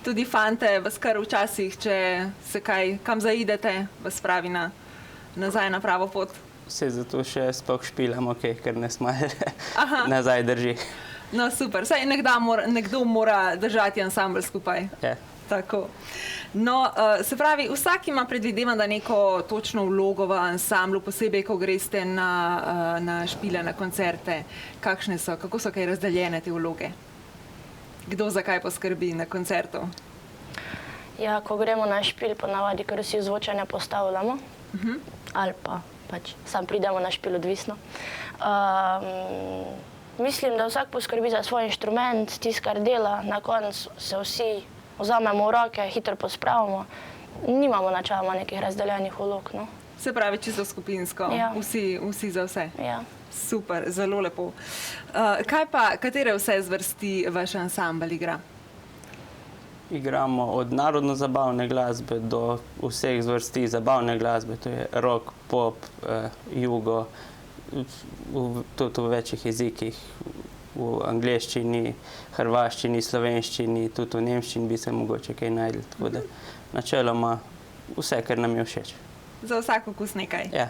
tudi fante, vas kar včasih, če se kam zaidete, vas spravi nazaj na pravo pot. Vse zato še sploh špilamo, ker nas malo nazaj drži. No, super. Saj nekdo mora držati ansambl skupaj. Ja. Tako. No, se pravi, vsak ima, predvidevam, da neko točno vlogo v ansamblu, posebej, ko greste na špile, na koncerte. Kakšne so, kako so kaj razdeljene te vloge? Kdo za kaj poskrbi na koncertu? Ja, ko gremo na špil, ponavadi, ker si vzvočanje postavljamo, ali pa pač sam pridemo na špil odvisno. Mislim, da vsak poskrbi za svoj inštrument, tisto, kar dela, na koncu se vsi vzamemo v roke, hitro pospravimo. Nimamo načeloma nekih razdeljenih vlog, no. Se pravi, čisto skupinsko, Ja. vsi za vse. Ja. Super, zelo lepo. Kaj pa, katere vse zvrsti vaš ansambel igra? Igramo od narodno-zabavne glasbe do vseh zvrsti zabavne glasbe, to je rock, pop, jugo, tudi v večjih jezikih, v angleščini, hrvaščini, slovenščini, tudi v nemščini bi se mogoče kaj našli, tako da načeloma vse, kar nam je všeč. Za vsak okus nekaj. Ja.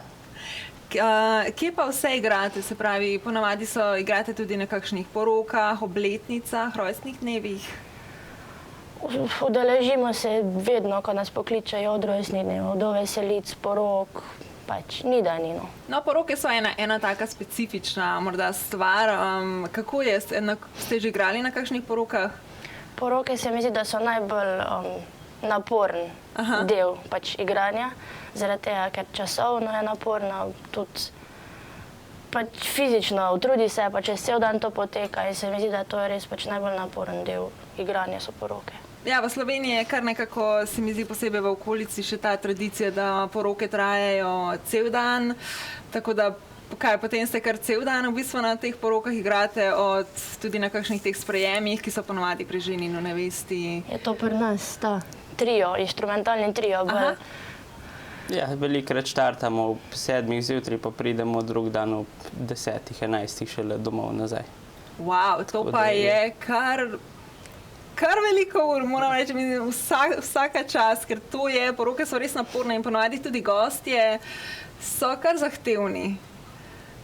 Kje pa vse igrate? Se pravi, ponavadi igrate tudi na kakšnih porokah, obletnicah, rojstnih dnevih? Udeležimo se vedno, ko nas pokličejo od rojstnih dnev, do veselic, porok, pač ni da ni, no. No, poroke so ena taka specifična morda stvar. Kako je? Ste že igrali na kakšnih porokah? Poroke se mi zdi, da so najbolj naporen del pač igranja, zaradi tega, ker časovno je naporno, tudi pač fizično utrudi se, pa čez cel dan to poteka in se mi zdi, da to je res pač najbolj naporen del igranja so poroke. Ja, v Sloveniji je kar nekako, se mi zdi posebej v okolici še ta tradicija, da poroke trajajo cel dan, tako da potem ste kar cel dan v bistvu na teh porokah igrate, tudi na kakšnih teh sprejemih, ki so ponovadi pri ženi in nevesti. Je to pri nas ta trio, inštrumentalni trio. Ja, velikokrat štartamo ob 7 zjutraj, pa pridemo drug dan ob 10, 11 šele domov nazaj. Wow, to pa je kar veliko ur, moram reči, vsaka čas, ker poroke so res naporne in ponovadi tudi gostje so kar zahtevni.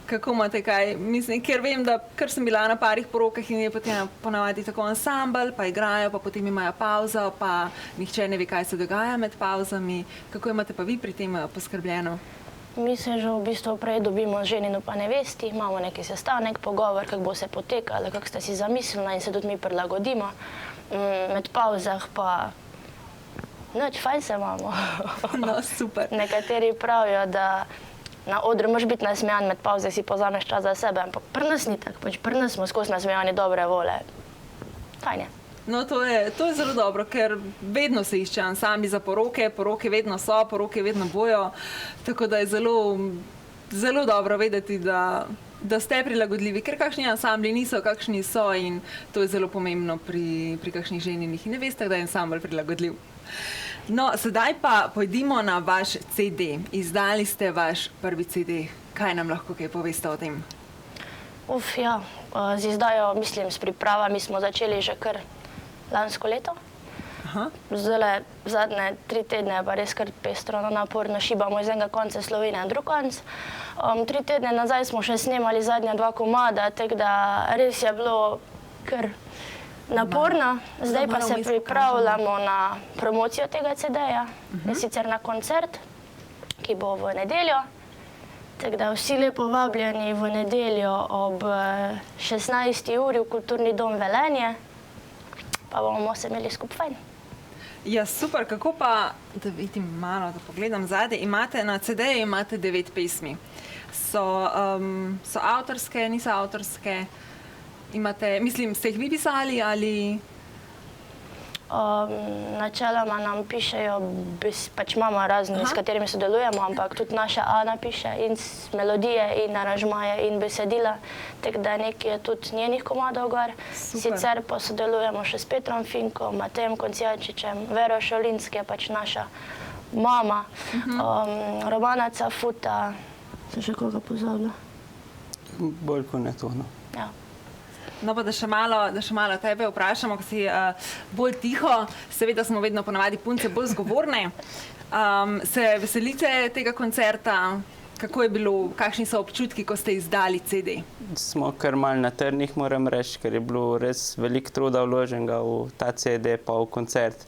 Kako imate kaj? Mislim, ker vem, da kar sem bila na parih porokah in je potem ponavadi tako ansambel, pa igrajo, pa potem imajo pauzo, pa nihče ne ve, kaj se dogaja med pauzami. Kako imate pa vi pri tem poskrbljeno? Mi se že v bistvu prej dobimo z ženino pa nevesti, imamo neki sestanek, pogovor, kako bo se potekalo, kako ste si zamislili in se tudi mi prilagodimo. Med pauzah pa nič, fajn se imamo. No, super. Nekateri pravijo, da na odru moraš biti nasmejan, med pauze si pozameš čas za sebe, ampak pri nas ni tako, pač pri nas smo skozi nasmejani dobre vole. Fajn je. No, to je zelo dobro, ker vedno se išče ansambli za poroke, poroke vedno so, poroke vedno bojo, tako da je zelo dobro vedeti, da ste prilagodljivi, ker kakšni ansambli niso, kakšni so in to je zelo pomembno pri kakšnih ženinih in nevestah, da je ansambl prilagodljiv. No, sedaj pa pojdimo na vaš CD. Izdali ste vaš prvi CD. Kaj nam lahko kaj poveste o tem? Ja, z izdajo, mislim, s pripravami smo začeli že kar lansko leto. Zdaj zadnje 3 tedne je pa res kar pestro, naporno šibamo iz enega konca Slovenije na drug konc. 3 tedne nazaj smo še snemali zadnja 2 komada, tako da res je bilo kar naporno. Zdaj pa se pripravljamo na promocijo tega CD-ja, sicer na koncert, ki bo v nedeljo. Tako da vsi lepo vabljeni v nedeljo ob 16. uri v Kulturni dom Velenje, pa bomo se imeli skupaj fajn. Ja, super, kako pa, da vidim malo, da pogledam zadaj, na CD-ju imate 9 pesmi. So avtorske, niso avtorske? Mislim, ste jih vi pisali ali? Načeloma nam pišejo, pač imamo razni, s katerimi sodelujemo, ampak tudi naša Ana piše in melodije in aranžmaje in besedila, tako da nekaj je tudi njenih komadov gor. Sicer pa sodelujemo še s Petrom Finkom, Matejem Koncijančičem, Vero Šolinski je pač naša mama, Romana Cafuta, sem še koga pozabila? Bolj kot ne to, no. Ja. No, pa da še malo tebe vprašamo, ko si bolj tiho, seveda smo vedno ponavadi punce bolj zgovorne. Se veselite tega koncerta? Kako je bilo, kakšni so občutki, ko ste izdali CD? Smo kar malo na trnih, moram reči, ker je bilo res veliko truda vloženega v ta CD pa v koncert.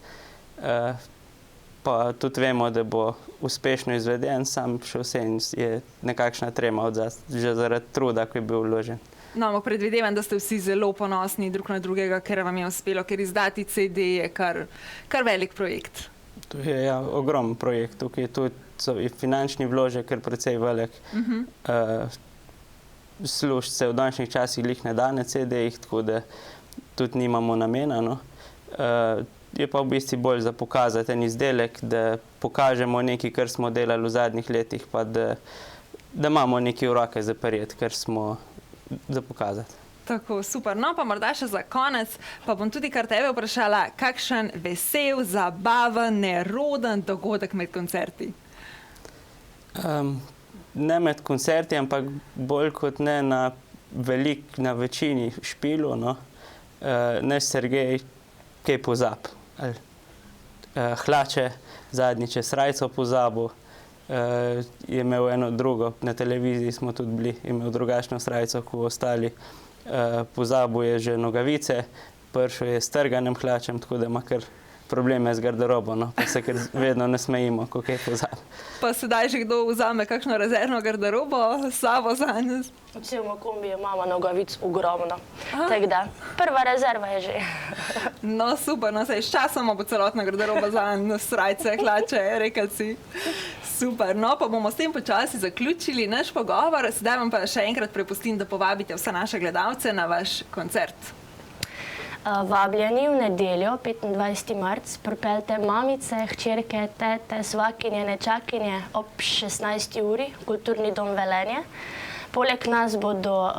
Pa tudi vemo, da bo uspešno izveden, sam še vsem je nekakšna trema že zaradi truda, ki je bil vložen. No, predvidevam, da ste vsi zelo ponosni drug na drugega, ker vam je uspelo, ker izdati CD je kar velik projekt. To je ogromen projekt, tukaj tudi je finančni vložek kar precej velik. Služb se v današnjih časih glih ne da na CD-jih, tako da tudi nimamo namena. No. Je pa v bistvu bolj za pokazati en izdelek, da pokažemo nekaj, kar smo delali v zadnjih letih, pa da imamo nekaj v roke za prijeti, kar smo za pokazati. Tako, super. No, pa morda še za konec, pa bom tudi kar tebe vprašala, kakšen vesel, zabaven, neroden dogodek med koncerti? Ne med koncerti, ampak bolj kot ne na večini špilu, no. Naš Sergej kaj pozab. Hlače, zadnjič je srajco pozabil, je imel eno drugo, na televiziji smo tudi bili, imel drugačno srajco kot ostali. Pozabil je že nogavice, prišel je s trganim hlačem, tako da ima kar probleme z garderobo, no, pa se kar vedno nasmejimo, ko kaj pozabi. Pa sedaj že kdo vzame kakšno rezervno garderobo s sabo za nas? V celom kombiju imamo nogavic ogromno. Tako da, prva rezerva je že. No, super, no, saj s časom bo celotna garderoba za nas, srajce, hlače, rekel si. Super, no, pa bomo s tem počasi zaključili naš pogovor. Sedaj vam pa še enkrat prepustim, da povabite vse naše gledalce na vaš koncert. Vabljeni v nedeljo, 25. marec, pripeljte mamice, hčerke, tete, svakinje, nečakinje ob 16. uri, Kulturni dom Velenje. Poleg nas bodo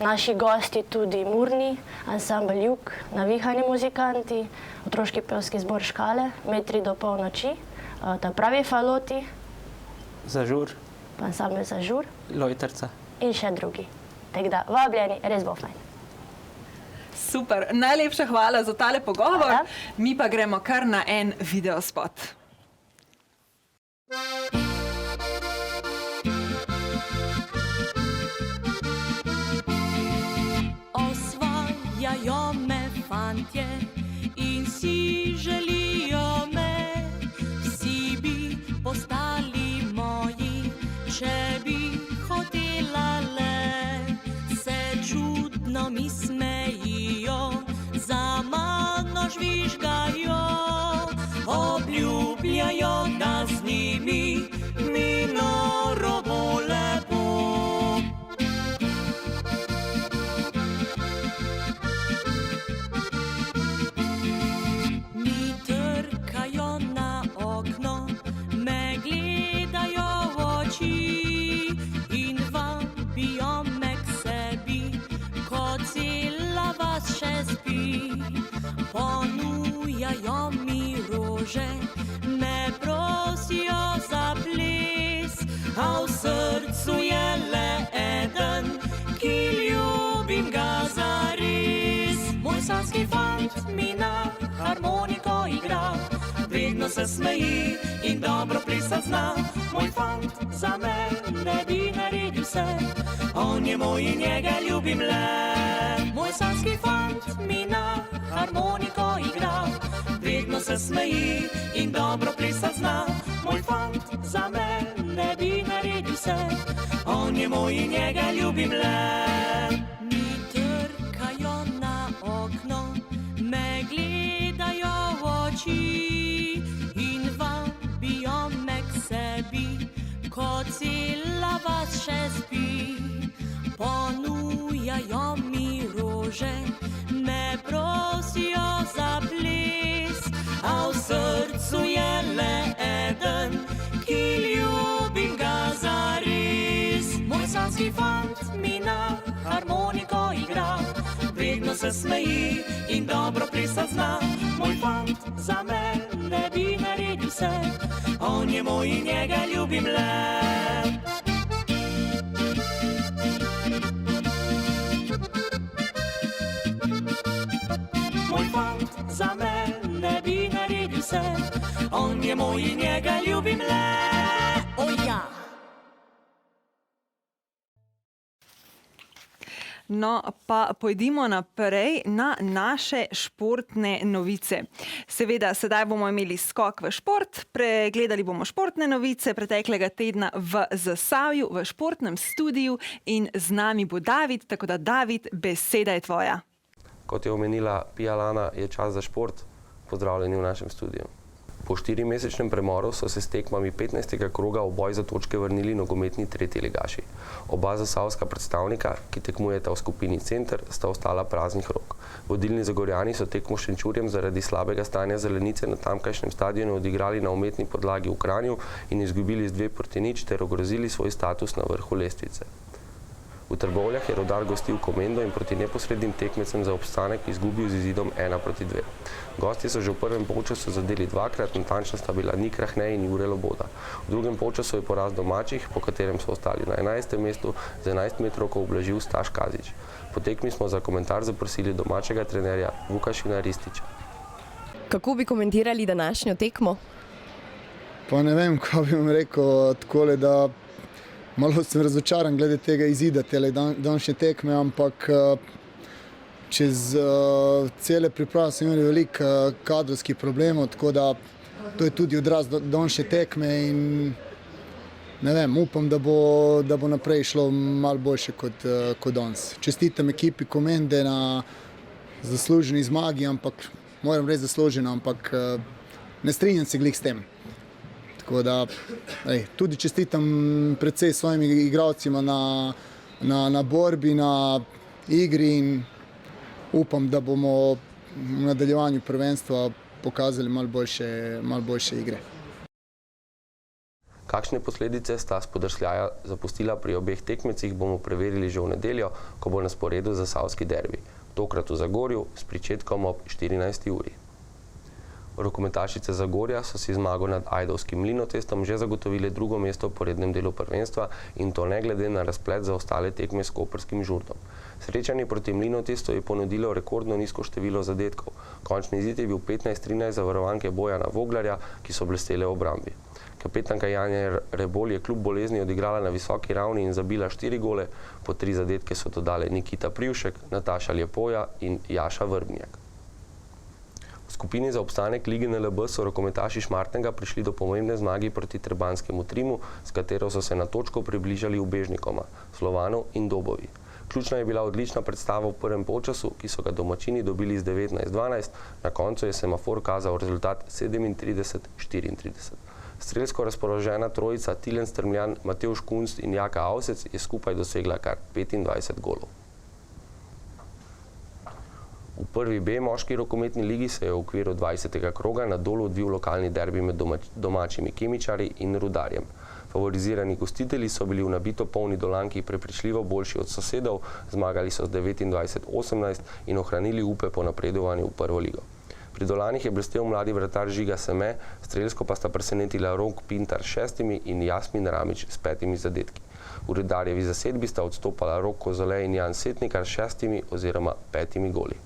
naši gosti tudi Murni, ansambel Jug, navihani muzikanti, otroški pevski zbor Škale, Metri do polnoči, ta pravi faloti. Zažur. Pa ansambel Zažur. Lojtrca. In še drugi. Tako da, vabljeni, res bo fajn. Super, najlepša hvala za tale pogovor. Hvala. Mi pa gremo kar na en videospot. Osvajajo me fantje in si želijo me, vsi bi postali moji, če bi hotela le. Se čudno mi smejijo, za mano žvižgajo, obljubljajo, da z njimi mi noro bo lepo. Mi trkajo na okno, me gledajo v oči in vabijo me k sebi, ko cela vas še spi. Ponujajo mi rože, me prosijo za ples, a v srcu je le eden, ki ljubim ga zares. Moj sanjski fant mi na harmoniko igra, vedno se smeji in dobro plesat zna. Moj fant za mene bi naredil vse, on je moj in njega ljubim le. Moj sanjski fant mi na harmoniko igra, vedno se smeji in dobro plesat zna. Moj fant za mene bi naredil vse, on je moj in njega ljubim le. Mi trkajo na okno, me gledajo v oči in vabijo me k sebi, ko cela vas še spi. Ponujajo mi rože, me prosijo za ples, a v srcu je le eden, ki ljubim ga zares. Moj sanjski fant mi na harmoniko igra, vedno se smeji in dobro plesat zna. Moj fant za mene bi naredil vse, on je moj in njega ljubim le. Moj fant za mene bi naredil vse, on je moj in njega ljubim le. O ja! No, pa pojdimo naprej na naše športne novice. Seveda, sedaj bomo imeli skok v šport, pregledali bomo športne novice preteklega tedna v Zasavju, v športnem studiu in z nami bo David, tako da David, beseda je tvoja. Kot je omenila Pija Lana, je čas za šport. Pozdravljeni v našem studiu. Po 4-mesečnem premoru so se s tekmami 15. kroga v boj za točke vrnili nogometni tretjeligaši. Oba zasavska predstavnika, ki tekmujeta v skupini Center, sta ostala praznih rok. Vodilni Zagorjani so tekmo s Šenčurjem zaradi slabega stanja zelenice na tamkajšnjem stadionu odigrali na umetni podlagi v Kranju in izgubili z 2-0 ter ogrozili svoj status na vrhu lestvice. V Trbovljah je Rudar gostil Komendo in proti neposrednim tekmecem za obstanek izgubil z izidom 1-2. Gosti so že v prvem polčasu zadeli dvakrat, natančna sta bila Nik Rahne in Jure Loboda. V drugem polčasu je poraz domačih, po katerem so ostali na 11. mestu, z 11 metrovko ublažil Staš Kazič. Po tekmi smo za komentar zaprosili domačega trenerja Vukašina Rističa. Kako bi komentirali današnjo tekmo? Pa ne vem, kaj bi vam rekel, takole, da malo sem razočaran glede tega izida tele današnje tekme, ampak čez cele priprave smo imeli veliko kadrovskih problemov, tako da to je tudi odraz današnje tekme in ne vem, upam, da bo naprej šlo malo boljše kot danes. Čestitam ekipi Komende na zasluženi zmagi, ampak moram reči zasluženo, ampak ne strinjam se glih s tem. Tako da tudi čestitam predvsej svojim igralcima na borbi, na igri in upam, da bomo v nadaljevanju prvenstva pokazali malo boljše igre. Kakšne posledice sta spodrsljaja zapustila pri obeh tekmecih, bomo preverili že v nedeljo, ko bo na sporedu zasavski derbi. Tokrat v Zagorju s pričetkom ob 14. uri. Rokometašice Zagorja so si zmago nad ajdovskim Mlinotestom že zagotovile drugo mesto v porednem delu prvenstva in to ne glede na razplet za ostale tekme s koprskim Žurdom. Srečanje proti Mlinotestu je ponudilo rekordno nizko število zadetkov. Končni izid je bil 15-13 za varovanke Bojana Voglarja, ki so blestele v obrambi. Kapetanka Janja Rebolj je kljub bolezni odigrala na visoki ravni in zabila 4 gole, po 3 zadetke so dodale Nikita Privšek, Nataša Ljepoja in Jaša Vrbnjak. V skupini za obstanek Lige NLB so rokometaši Šmartnega prišli do pomembne zmagi proti Trebanjskemu Trimu, s katero so se na točko približali ubežnikoma, Slovanu in Dobovi. Ključna je bila odlična predstava v prvem polčasu, ki so ga domačini dobili z 19-12, na koncu je semafor kazal rezultat 37-34. Strelsko razpoložena trojica Tilen Strmljan, Matevž Kunst in Jaka Avsec je skupaj dosegla kar 25 golov. V prvi B moški rokometni ligi se je v okviru 20. kroga na Dolu odvil lokalni derbi med domačimi Kemičarji in Rudarjem. Favorizirani gostitelji so bili v nabito polni Dolanki prepričljivo boljši od sosedov, zmagali so z 29-18 in ohranili upe po napredovanju v prvo ligo. Pri Dolanih je blestel mladi vratar Žiga Seme, strelsko pa sta presenetila Rok Pintar s 6 in Jasmin Ramič s 5 zadetki. V Rudarjevi zasedbi sta odstopala Rok Kozole in Jan Setnikar s 6 oziroma 5 goli.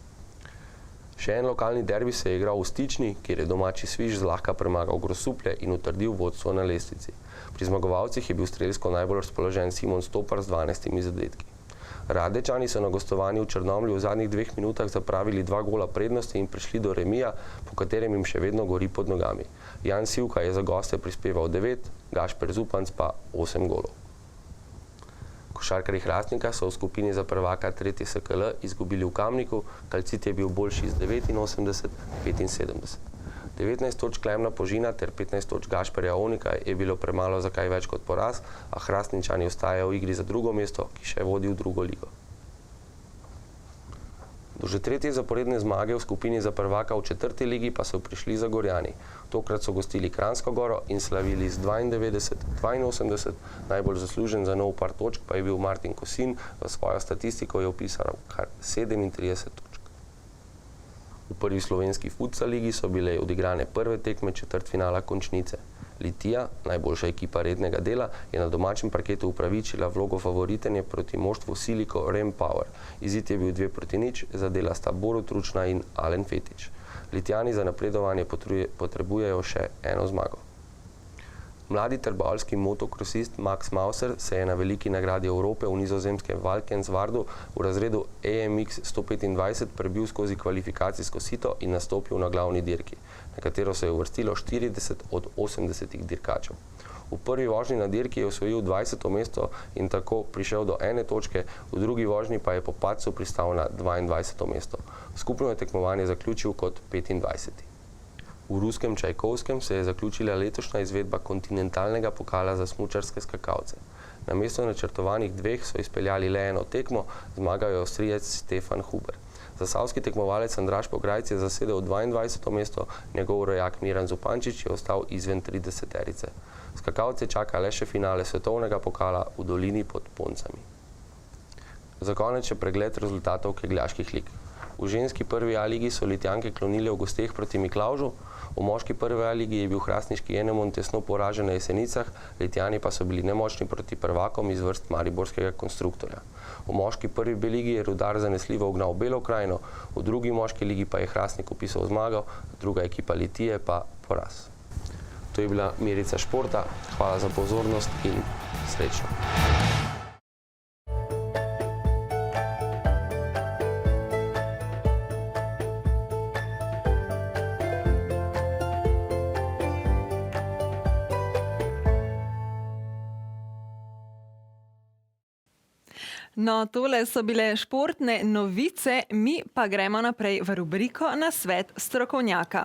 Še en lokalni derbi se je igral v Stični, kjer je domači Sviž zlahka premagal Grosuplje in utrdil vodstvo na lestvici. Pri zmagovalcih je bil strelsko najbolj razpoložen Simon Stopar z 12 zadetki. Radečani so na gostovanju v Črnomlju v zadnjih 2 minutah zapravili 2 gola prednosti in prišli do remija, po katerem jim še vedno gori pod nogami. Jan Sivka je za goste prispeval 9, Gašper Zupanc pa 8 golov. Košarkarji Hrastnika so v skupini za prvaka 3. SKL izgubili v Kamniku, Kalcit je bil boljši z 89-75. 19 točk Klemna Požina ter 15 točk Gašperja Ovnika je bilo premalo za kaj več kot poraz, a Hrastničani ostajajo v igri za drugo mesto, ki še vodi v drugo ligo. Do že 3. zaporedne zmage v skupini za prvaka v 4. ligi pa so prišli Zagorjani. Tokrat so gostili Kranjsko Goro in slavili z 92-82, najbolj zaslužen za nov par točk pa je bil Martin Kosin, v svojo statistiko je vpisal kar 37 točk. V prvi slovenski futsal ligi so bile odigrane prve tekme četrtfinala končnice. Litija, najboljša ekipa rednega dela, je na domačem parketu upravičila vlogo favoritenje proti moštvu Siliko Rem Power. Izid je bil 2-0, zadela sta Borut Ručna in Alen Fetič. Litijani za napredovanje potrebujejo še eno zmago. Mladi trbovljski motokrosist Max Mauser se je na veliki nagradi Evrope v nizozemskem Valkensvardu v razredu EMX 125 prebil skozi kvalifikacijsko sito in nastopil na glavni dirki, na katero se je uvrstilo 40 od 80 dirkačev. V prvi vožnji na dirki je osvojil 20. mesto in tako prišel do 1 točke, v drugi vožnji pa je po padcu pristal na 22. mesto. Skupno je tekmovanje zaključil kot 25. V ruskem Čajkovskem se je zaključila letošnja izvedba kontinentalnega pokala za smučarske skakalce. Namesto načrtovanih 2 so izpeljali le eno tekmo, zmagal je Avstrijec Stefan Huber. Zasavski tekmovalec Andraž Pograjc je zasedel 22. mesto, njegov rojak Miran Zupančič je ostal izven 30-terice. Skakalce čaka le še finale svetovnega pokala v dolini pod Poncami. Za konec še pregled rezultatov kegljaških lig. V ženski prvi A ligi so Litjanke klonile v gosteh proti Miklavžu, v moški prvi A ligi je bil hrastniški Enemon tesno poražen na Jesenicah, Litjani pa so bili nemočni proti prvakom iz vrst mariborskega Konstruktorja. V moški prvi B ligi je Rudar zanesljivo ugnal Belo krajino, v drugi moški ligi pa je Hrastnik upisal zmago, druga ekipa Litije pa poraz. To je bila Merica športa, hvala za pozornost in srečno. No, tole so bile športne novice, mi pa gremo naprej v rubriko Nasvet strokovnjaka.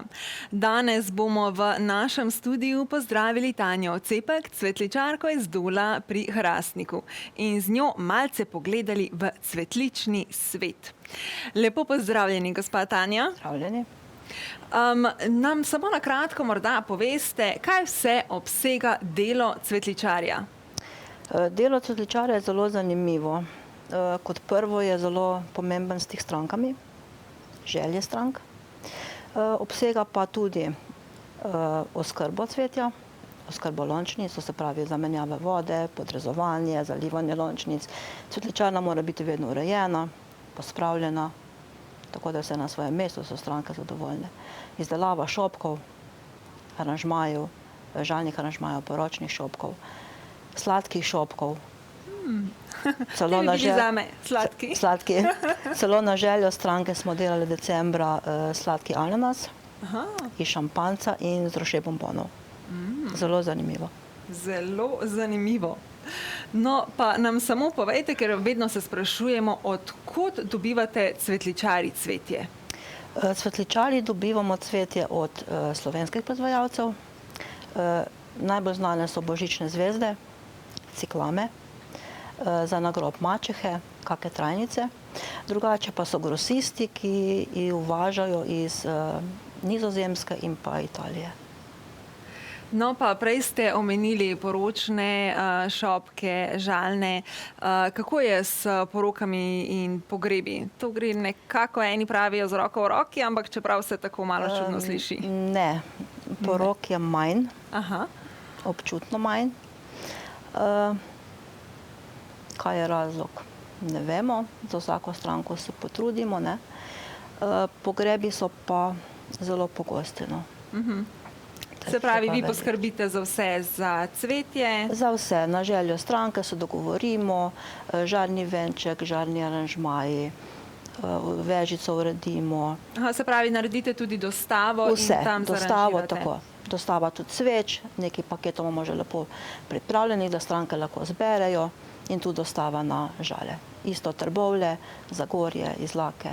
Danes bomo v našem studiu pozdravili Tanjo Ocepek, cvetličarko iz Dola pri Hrastniku, in z njo malce pogledali v cvetlični svet. Lepo pozdravljeni, gospa Tanja. Pozdravljeni. Nam samo na kratko morda poveste, kaj vse obsega delo cvetličarja? Delo cvetličarja je zelo zanimivo. Kot prvo je zelo pomemben stik s strankami, želje strank. Obsega pa tudi oskrbo cvetja, oskrbo lončnic, to se pravi zamenjave vode, podrezovanje, zalivanje lončnic. Cvetličarna mora biti vedno urejena, pospravljena, tako da se na svojem mestu so stranke zadovoljne. Izdelava šopkov, aranžmajev, žalnih aranžmajev, poročnih šopkov, sladkih šopkov. Celo na željo stranke smo delali decembra sladki ananas iz šampanca in z roše bombonov. Zelo zanimivo. Zelo zanimivo. No, pa nam samo povejte, ker vedno se sprašujemo, od kod dobivate cvetličari cvetje? Cvetličari dobivamo cvetje od slovenskih proizvajalcev. Najbolj znane so božične zvezde, ciklame, za nagrob mačehe, kake trajnice. Drugače pa so grosisti, ki uvažajo iz Nizozemske in pa Italije. No, pa prej ste omenili poročne šopke, žalne. Kako je s porokami in pogrebi? To gre nekako, eni pravijo z roko v roki, ampak čeprav se tako malo čudno sliši. Ne, porok je manj, občutno manj. Kaj je razlog? Ne vemo, za vsako stranko se potrudimo. Pogrebi so pa zelo pogosti. Se pravi, vi poskrbite za vse, za cvetje? Za vse. Na željo stranke se dogovorimo, žarni venček, žarni aranžmaji, vežico uredimo. Se pravi, naredite tudi dostavo in tam zaranžirate? Vse, dostavo, tako. Dostava tudi sveč, nekaj paketov imamo že lepo pripravljenih, da stranke lahko zberejo, in tudi dostava na žale. Isto Trbovlje, Zagorje, Izlake,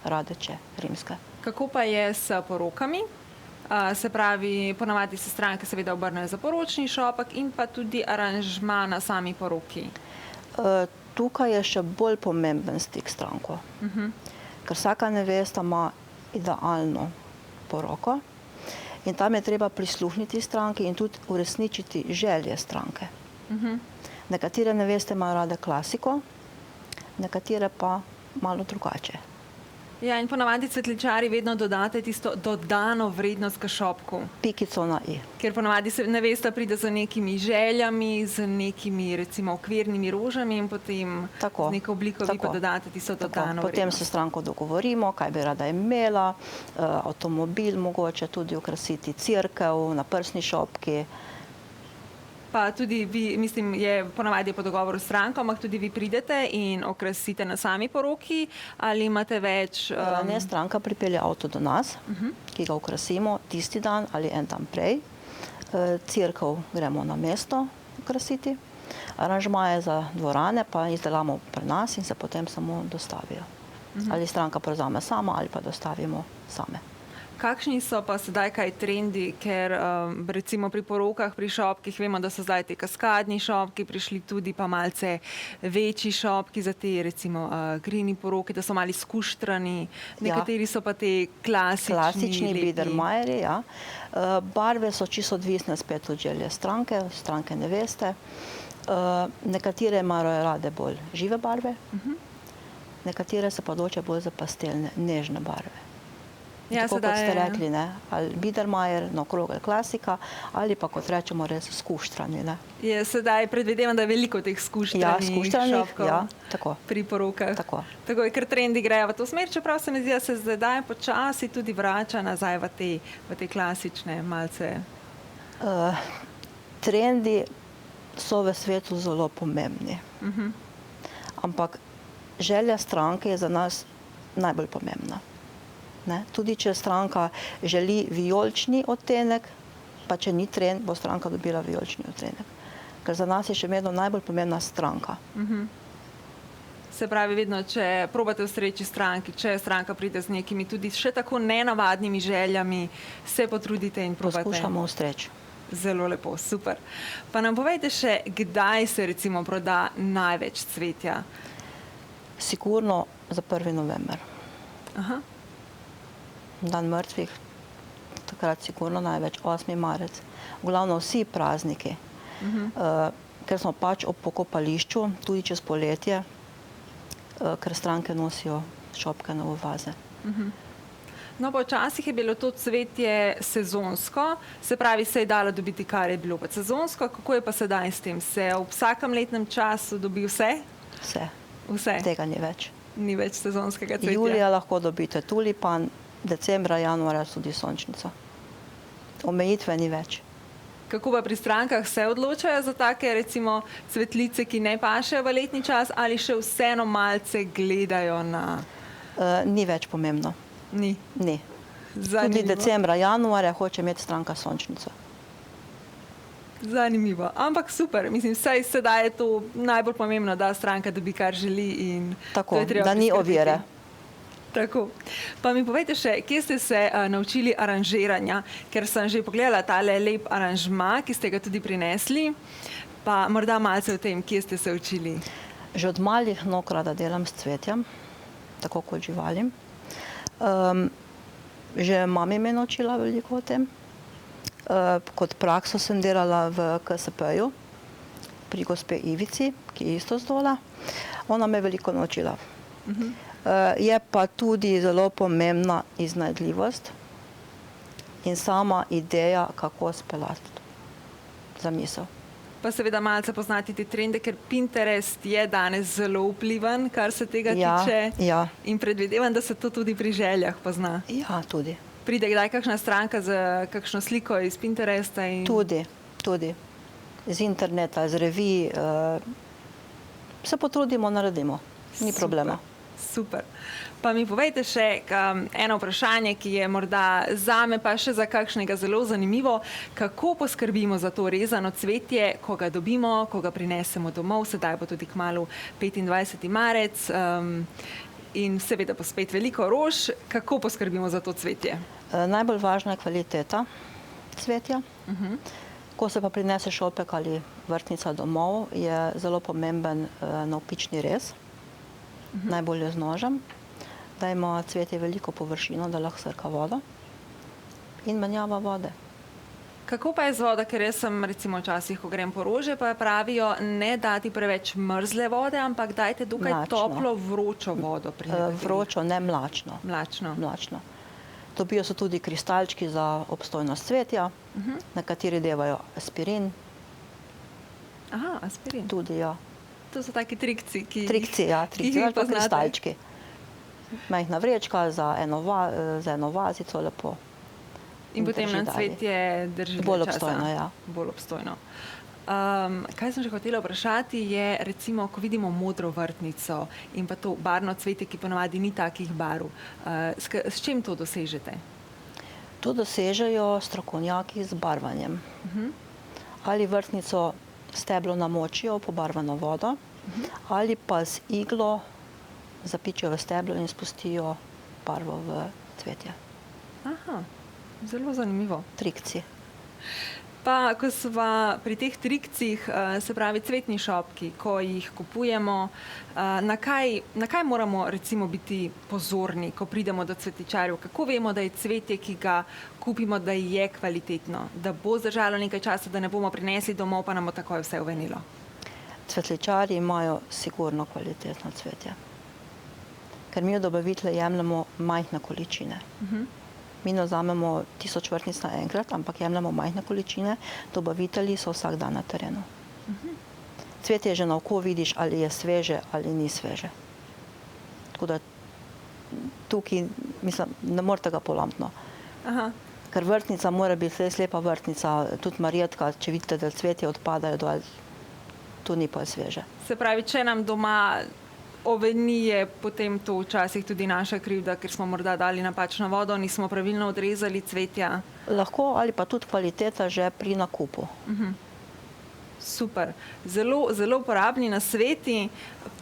Radeče, Rimske. Kako pa je s porokami? Se pravi, ponavadi se stranke seveda obrnejo za poročni šopek in pa tudi aranžma na sami poroki. Tukaj je še bolj pomemben stik s stranko. Ker vsaka nevesta ima idealno poroko in tam je treba prisluhniti stranki in tudi uresničiti želje stranke. Nekatere neveste imajo rade klasiko, nekatere pa malo drugače. Ja, in ponavadi cvetličari vedno dodate tisto dodano vrednost k šopku. Pikico na i. Ker ponavadi se nevesta pride z nekimi željami, z nekimi recimo okvirnimi rožami in potem z neko obliko vi pa dodate tisto dodano vrednost. Potem se stranko dogovorimo, kaj bi rada imela, avtomobil mogoče tudi okrasiti, cerkev na prsni šopki. Pa tudi vi, mislim, je ponavadi po dogovoru s stranko, ampak tudi vi pridete in okrasite na sami poroki ali imate več? Ne, stranka pripelje avto do nas, ki ga okrasimo tisti dan ali en dan prej. Cerkev gremo na mesto okrasiti. Aranžmaje za dvorane pa izdelamo pri nas in se potem samo dostavijo. Ali stranka prevzame sama ali pa dostavimo same. Kakšni so pa sedaj kaj trendi, ker recimo pri porokah, pri šopkih vemo, da so zdaj te kaskadni šopki prišli tudi, pa malce večji šopki za te recimo grini poroke, da so mali skuštrani, nekateri so pa te klasični lepi. Biedermeieri, ja. Barve so čisto odvisne spet od želje stranke neveste. Nekatere imajo rade bolj žive barve, nekatere se pa odločajo bolj za pastelne, nežne barve. Ja, Tako kot sedaj ste je. rekli, ne? Ali Biedermeier, no krogel klasika, ali pa kot rečemo res skuštrani. Ne? Je sedaj predvidevam, da je veliko teh skuštranih šopkov tako. pri porokah. Tako. Tako je, ker trendi grejo v to smer, čeprav se mi zdi, da se zdaj počasi tudi vrača nazaj v te klasične malce. Trendi so v svetu zelo pomembni. Ampak želja stranke je za nas najbolj pomembna. Ne? Tudi če stranka želi vijolični odtenek, pa če ni trend, bo stranka dobila vijolični odtenek. Ker za nas je še vedno najbolj pomembna stranka. Se pravi, vedno, če probate ustreči stranki, če stranka pride z nekimi tudi še tako nenavadnimi željami, se potrudite in probate. Poskušamo ustreči. Zelo lepo, super. Pa nam povejte še, kdaj se recimo proda največ cvetja? Sigurno za 1. november. Aha. Dan mrtvih, takrat sigurno največ, 8. marec. Glavno vsi prazniki, ker smo pač ob pokopališču, tudi čez poletje, ker stranke nosijo šopke na vaze. No, pa včasih je bilo to cvetje sezonsko, se pravi, se je dalo dobiti, kar je bilo pa sezonsko. Kako je pa sedaj s tem? Se v vsakem letnem času dobi vse? Vse. Tega ni več. Ni več sezonskega cvetja. Julija lahko dobite tulipan, decembra, januarja tudi sončnico. Omejitve ni več. Kako pa pri strankah se odločajo za take recimo cvetlice, ki ne pašejo v letni čas, ali še vseeno malce gledajo na... Ni več pomembno. Ni? Ni. Zanimivo. Tudi decembra, januarja hoče imeti stranka sončnico. Zanimivo, ampak super. Mislim, vsaj sedaj je to najbolj pomembno, da stranka dobi, kar želi in Tako, to je treba da ni priskrbeti. ovire. Tako. Pa mi povejte še, kje ste se naučili aranžiranja, ker sem že pogledala tale lep aranžma, ki ste ga tudi prinesli, pa morda malce o tem, kje ste se učili. Že od malih nog rada delam s cvetjem, tako kot živalim. Že mami me naučila veliko o tem. Kot prakso sem delala v KSP-ju pri gospe Ivici, ki je isto z Dola. Ona me veliko naučila. Je pa tudi zelo pomembna iznajdljivost in sama ideja, kako speljati zamisel. Pa seveda malce poznati te trende, ker Pinterest je danes zelo vplivan, kar se tega tiče. Ja. In predvidevam, da se to tudi pri željah pozna. Ja, tudi. Pride kdaj kakšna stranka z kakšno sliko iz Pinteresta? Tudi. Z interneta, z revij. Se potrudimo, naredimo. Ni problema. Super. Pa mi povejte še eno vprašanje, ki je morda zame pa še za kakšnega zelo zanimivo. Kako poskrbimo za to rezano cvetje, ko ga dobimo, ko ga prinesemo domov, sedaj bo tudi kmalu 25. marec in seveda bo spet veliko rož. Kako poskrbimo za to cvetje? Najbolj važna je kvaliteta cvetja. Ko se pa prinese šopek ali vrtnica domov, je zelo pomemben navpični rez. Najbolje z nožem, da ima cvetje veliko površino, da lahko srka vodo in menjava vode. Kako pa je z vodo, ker jaz sem recimo včasih, ko grem po rože, pa pravijo ne dati preveč mrzle vode, ampak dajte dokaj toplo, vročo vodo. Vročo, ne mlačno. Mlačno. Dobijo se tudi kristalčki za obstojnost cvetja, nekateri devajo aspirin. Aha, aspirin. Tudi, ja. To so taki trikci, ki jih pa kristalčki. Majhna vrečka za eno vazico, lepo. In potem nam cvetje drži bolj časa. obstojno, ja. Bolj obstojno. Kaj sem še hotela vprašati je, recimo, ko vidimo modro vrtnico in pa to barvno cvetje, ki ponavadi ni takih barv, s čim to dosežete? To dosežejo strokovnjaki z barvanjem. Ali vrtnico steblo namočijo v pobarvano vodo, ali pa z iglo zapičijo v steblo in spustijo barvo v cvetje. Aha, zelo zanimivo. Trikci. Pa, ko sva pri teh trikcih, se pravi cvetni šopki, ko jih kupujemo, na kaj moramo recimo biti pozorni, ko pridemo do cvetličarjev? Kako vemo, da je cvetje, ki ga kupimo, da je kvalitetno, da bo zdržalo nekaj časa, da ne bomo prinesli domov, pa nam bo takoj vse uvenilo? Cvetličarji imajo sigurno kvalitetno cvetje. Ker mi od dobavitelja jemljemo majhne količine. Mi ne vzamemo 1000 vrtnic naenkrat, ampak jemljemo majhne količine, dobavitelji so vsak dan na terenu. Cvetje že na oko vidiš, ali je sveže ali ni sveže. Tako da tukaj, mislim, ne morete ga polomiti. Ker vrtnica mora biti slepa vrtnica, tudi marjetka, če vidite, da cvetje odpadajo dol, to ni pa sveže. Se pravi, če nam doma oveni, je potem to včasih tudi naša krivda, ker smo morda dali napačno vodo, nismo pravilno odrezali cvetja. Lahko, ali pa tudi kvaliteta že pri nakupu. Super. Zelo, zelo uporabni nasveti.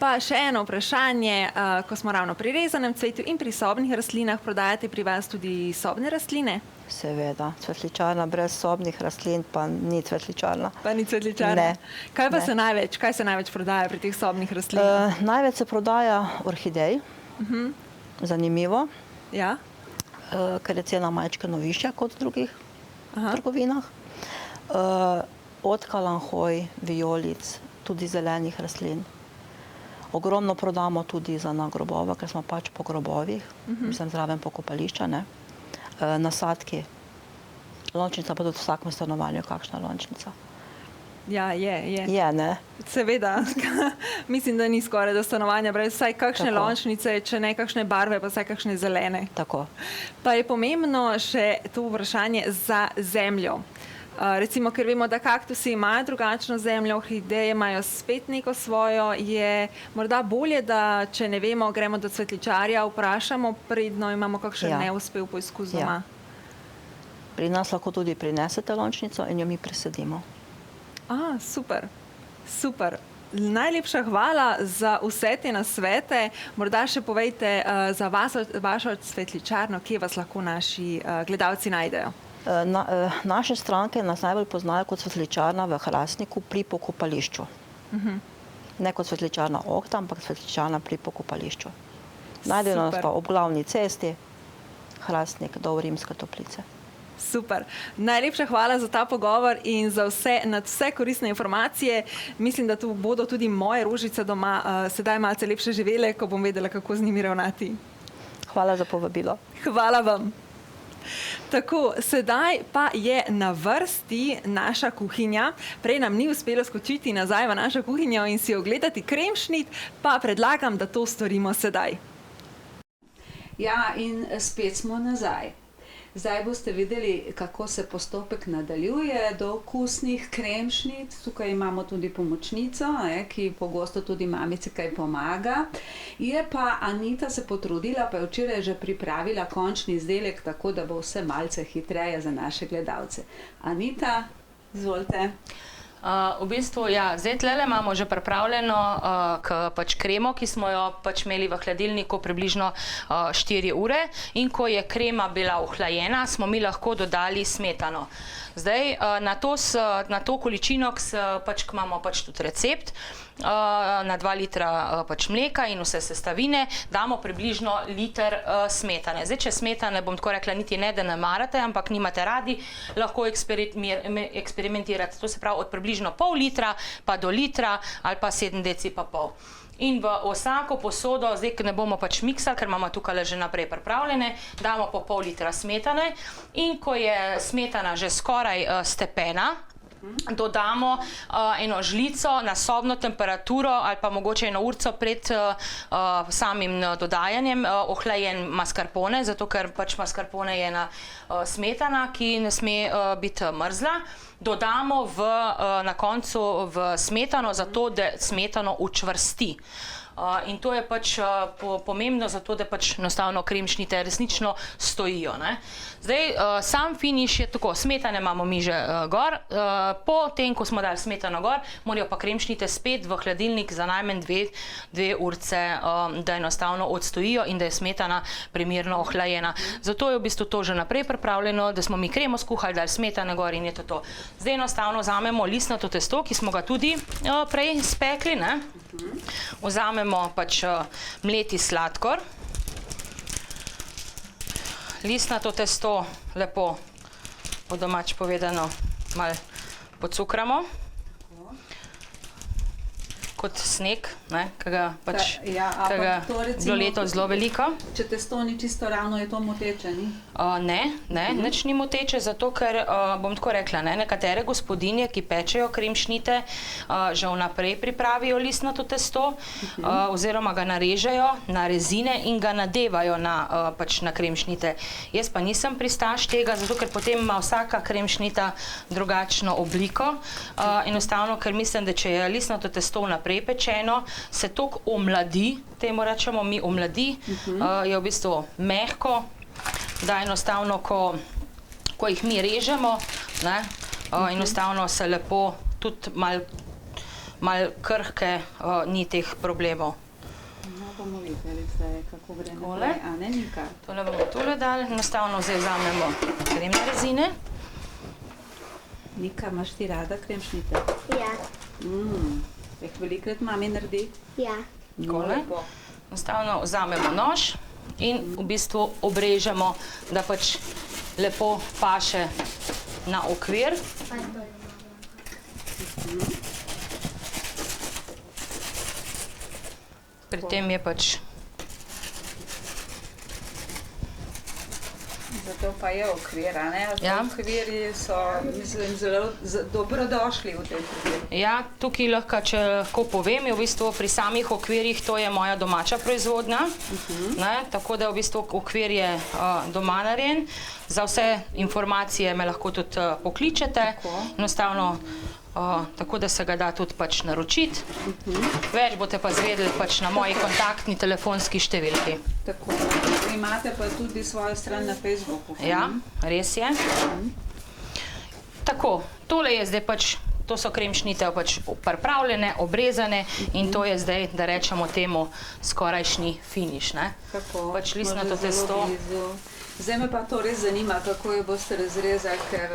Pa še eno vprašanje, ko smo ravno pri rezanem cvetju in pri sobnih rastlinah, prodajate pri vas tudi sobne rastline? Seveda. Cvetličarna brez sobnih rastlin pa ni cvetličarna. Pa ni cvetličarna? Ne. Kaj se največ prodaja pri teh sobnih rastlinah? Največ se prodaja orhidej. Zanimivo. Ja? Ker je cena majčkeno višja kot v drugih trgovinah. Od kalanhoj, vijolic, tudi zelenih rastlin. Ogromno prodamo tudi za na grobova, ker smo pač po grobovih, mislim zraven pokopališča, ne. Nasadki. Lončnica pa tudi v vsakem stanovanju, kakšna lončnica. Ja, je. Je, ne? Seveda. Mislim, da ni skoraj do stanovanja brez vsaj kakšne lončnice, če ne kakšne barve, pa vsaj kakšne zelene. Tako. Pa je pomembno še to vprašanje za zemljo. Recimo, ker vemo, da kaktusi imajo drugačno zemljo, orhideje imajo spet neko svojo, je morda bolje, da če ne vemo, gremo do cvetličarja, vprašamo predno, imamo kakšen neuspel poizkus doma. Pri nas lahko tudi prinesete lončnico in jo mi presadimo. Super. Super. Najlepša hvala za vse te nasvete. Morda še povejte za vašo cvetličarno, kje vas lahko naši gledalci najdejo. Naše stranke nas najbolj poznajo kot cvetličarna v Hrastniku pri pokopališču. Ne kot cvetličarna Ohta, ampak cvetličarna pri pokopališču. Najdejo nas pa ob glavni cesti, Hrastnik do Rimske Toplice. Super. Najlepša hvala za ta pogovor in za vse koristne informacije. Mislim, da tu bodo tudi moje rožice doma sedaj malce lepše živele, ko bom vedela, kako z njimi ravnati. Hvala za povabilo. Hvala vam. Tako, sedaj pa je na vrsti naša kuhinja. Prej nam ni uspelo skočiti nazaj v našo kuhinjo in si ogledati kremšnit, pa predlagam, da to storimo sedaj. Ja, in spet smo nazaj. Zdaj boste videli, kako se postopek nadaljuje do okusnih kremšnit. Tukaj imamo tudi pomočnico, ki pogosto tudi mamici kaj pomaga. Je pa Anita se potrudila, pa je včeraj že pripravila končni izdelek, tako da bo vse malce hitreje za naše gledalce. Anita, izvolite. V bistvu, ja, zdaj tlele imamo že pripravljeno kremo, ki smo jo imeli v hladilniku približno 4 ure in ko je krema bila ohlajena, smo mi lahko dodali smetano. Zdaj, na to količino, ko imamo tudi recept, na 2 litra mleka in vse sestavine, damo približno liter smetane. Zdaj, če smetane, bom tako rekla, niti ne, da ne marate, ampak nimate radi, lahko eksperimentirate. To se pravi od približno pol litra pa do litra ali pa 7 deci pa pol. In v vsako posodo, zdaj, ko ne bomo miksali, ker imamo tukaj že naprej pripravljene, damo po pol litra smetane in ko je smetana že skoraj stepena, dodamo eno žlico na sobno temperaturo ali pa mogoče eno urco pred samim dodajanjem ohlajen mascarpone, zato ker mascarpone je ena smetana, ki ne sme biti mrzla. Dodamo na koncu v smetano, zato da smetano učvrsti. In to je pač pomembno zato, da pač enostavno kremšnite resnično stojijo, ne. Zdaj, sam finiš je tako, smetane imamo mi že gor, po tem, ko smo dali smetano gor, morajo pa kremšnite spet v hladilnik za najmanj 2 urce, da enostavno odstojijo in da je smetana primerno ohlajena. Zato je v bistvu to že naprej pripravljeno, da smo mi kremo skuhali, dali smetane gor in je to. Zdaj enostavno vzamemo listnato testo, ki smo ga tudi prej spekli, ne. Vzamemo pač mleti sladkor. Listnato testo lepo, po domač povedano, malo pocukramo. Kot sneg, ki ga pač, ki ga bilo leto zelo veliko. Če testo ni čisto ravno, je to moteče, ni? Ne, nič ni moteče, zato ker, bom tako rekla, nekatere gospodinje, ki pečejo kremšnite, že vnaprej pripravijo listnato testo, oziroma ga narežejo na rezine in ga nadevajo pač na kremšnite. Jaz pa nisem pristaš tega, zato ker potem ima vsaka kremšnita drugačno obliko. Enostavno, ker mislim, da če je listnato testo vnaprej pečeno, se toliko omladi, temu rečemo mi omladi, je v bistvu mehko, da enostavno, ko jih mi režemo, enostavno se lepo, tudi malo krhke, ni teh problemov. No, bomo videli zdaj, kako gre naprej, a ne, Nika? Tole bomo tole dali, enostavno zdaj vzamemo kremne rezine. Nika, imaš ti rada kremšnite? Ja. Jih velikrat mami naredi? Ja. Takole. Enostavno vzamemo nož in v bistvu obrežemo, da pač lepo paše na okvir. Pri tem je pač... Zato pa je okvir, a ne? Okviri so, mislim, zelo dobrodošli v tej primeru. Ja, tukaj lahko, če lahko povem, je v bistvu pri samih okvirjih, to je moja domača proizvodnja, tako da v bistvu okvir je doma narejen. Za vse informacije me lahko tudi pokličete, enostavno, tako da se ga da tudi pač naročiti. Več boste pa zvedeli pač na moji kontaktni telefonski številki. Tako, imate pa tudi svojo stran na Facebooku. Ja, res je. Tako, tole je zdaj pač, to so kremšnite pač pripravljene, obrezane in to je zdaj, da rečemo temu, skorajšnji finiš, ne. Kako? Pač listnato testo. Zdaj me pa to res zanima, kako jo boste razrezali, ker...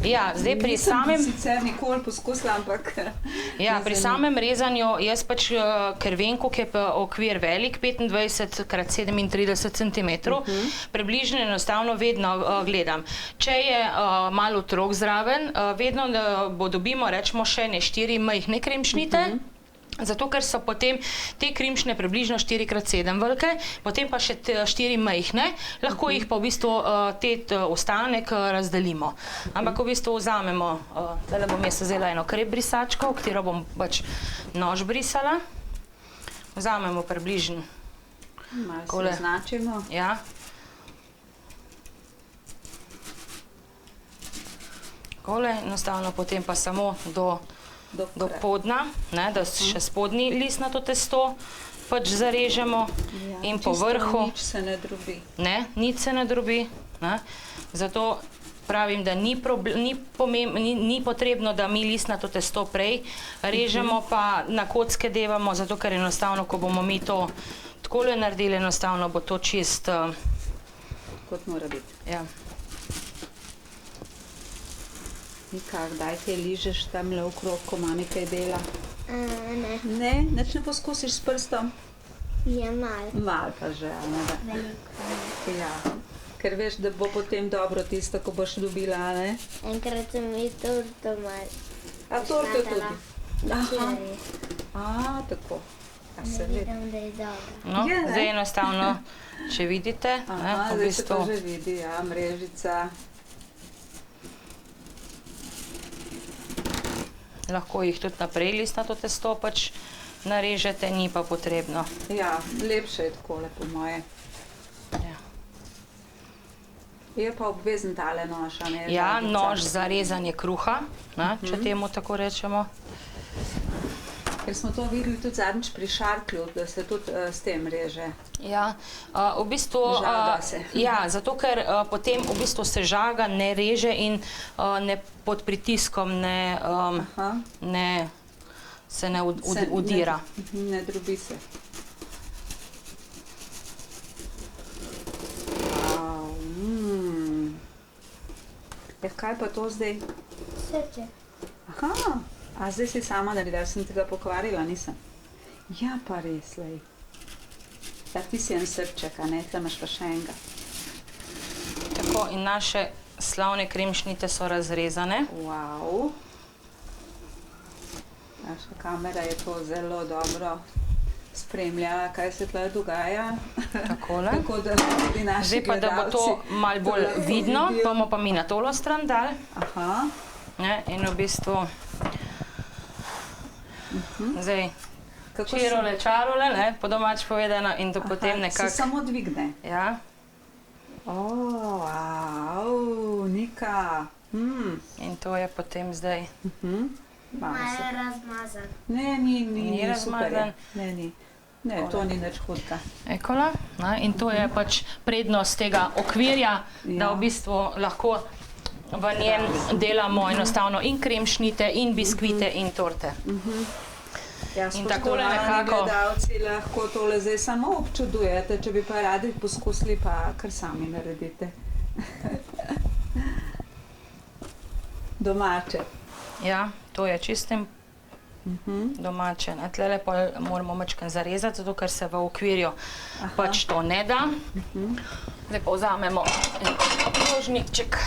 Ja, zdaj pri samem... Nisem sicer nikoli poskusila, ampak... Ja, pri samem rezanju, jaz pač, ker vem, koliko je okvir velik, 25x37 cm, približno enostavno vedno gledam. Če je malo otrok zraven, vedno dobimo, rečemo, še 4 majhne kremšnite, zato ker so potem te kremšnje približno 4x7 velike, potem pa še 4 majhne, lahko jih pa v bistvu te ostanek razdelimo. Ampak v bistvu vzamemo, zdaj bom jaz vzela eno krep brisačko, v katero bom pač nož brisala. Vzamemo približno. Malo se označimo. Ja. Takole, enostavno potem pa samo do podna, da še spodnji listnato testo pač zarežemo in po vrhu. Nič se ne drobi. Ne, nič se ne drobi. Zato pravim, da ni potrebno, da mi listnato testo prej režemo, pa na kocke devamo, zato ker enostavno, ko bomo mi to takole naredili, enostavno bo to čist... Kot mora biti. Ja. Nika, kdaj te ližeš tamle okrog, ko mami kaj dela? Ne. Ne? Nič ne poskusiš s prstom? Je malo. Malo pa že, ne? Veliko. Ja. Ker veš, da bo potem dobro tisto, ko boš dobila, ne? Enkrat sem mi torto malo. A torto tudi? Aha. A, tako. A se vidi. Vidim, da je dobro. No, zdaj enostavno, če vidite, Aha, zdaj se to že vidi, ja, mrežica. Lahko jih tudi naprej listnato testo pač narežete, ni pa potrebno. Ja, lepše je takole po moje. Ja. Je pa obvezen tale nož, a ne? Ja, nož za rezanje kruha, če temu tako rečemo. Ker smo to videli tudi zadnjič pri šarklju, da se tudi s tem reže. Ja, v bistvu, Žaga se. ja, zato ker potem v bistvu se žaga, ne reže in ne pod pritiskom se ne udira. Ne drobi se. Kaj pa to zdaj? Srček. Aha, a zdaj si sama naredila, sem tega pokvarila, nisem. Ja, pa res, lej. Ja, ti si en srček, a ne, tle imaš pa še enega. Tako, in naše slavne kremšnite so razrezane. Wow. Naša kamera je to zelo dobro spremljala, kaj se tle dogaja. Takole. Tako da tudi naši Zdaj pa, da bo to malo bolj vidno, bomo pa mi na tolo stran dali. Aha. In v bistvu zdaj čarole, po domač povedano, in to potem nekako... Se samo dvigne. Ja. Wow, Nika. In to je potem zdaj... Malo razmazan. Ne, ni razmazan. Ne, to ni nič hudka. Ekola. In to je pač prednost tega okvirja, da v bistvu lahko v njem delamo enostavno in kremšnite, in biskvite, in torte. Ja, in takole nekako... gledalci lahko tole zdaj samo občudujete, če bi pa radi poskusili, pa kar sami naredite. Domače. Ja, to je čistim domače. Tlele pa moramo mačkam zarezati, zato ker se v okvirju pač to ne da. Zdaj pa vzamemo krožniček.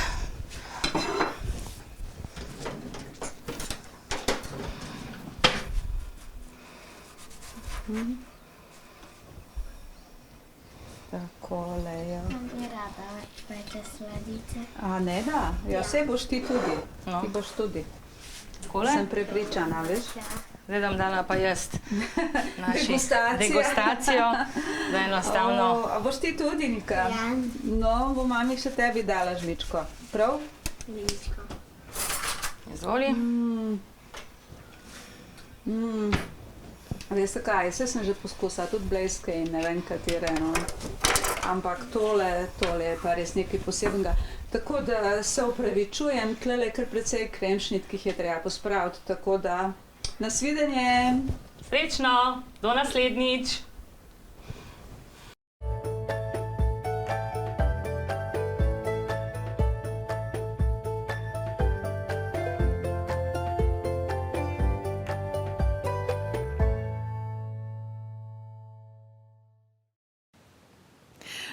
Takole, ja. Ne rada pete sladice. A ne da? Ja, saj boš ti tudi. Ti boš tudi. Takole? Sem prepričana, veš? Zdaj dam dala pa jaz degustacijo, da enostavno... A boš ti tudi, Nika? Ja. No, bo mami še tebi dala žličko. Prav? Žličko. Izvoli. Veste kaj, vse sem že poskusila, tudi blejske in ne vem katere, no. Ampak tole je pa res nekaj posebnega. Tako da se opravičujem, tlele kar precej kremšnit, ki jih je treba pospraviti, tako da nasvidenje! Srečno, do naslednjič!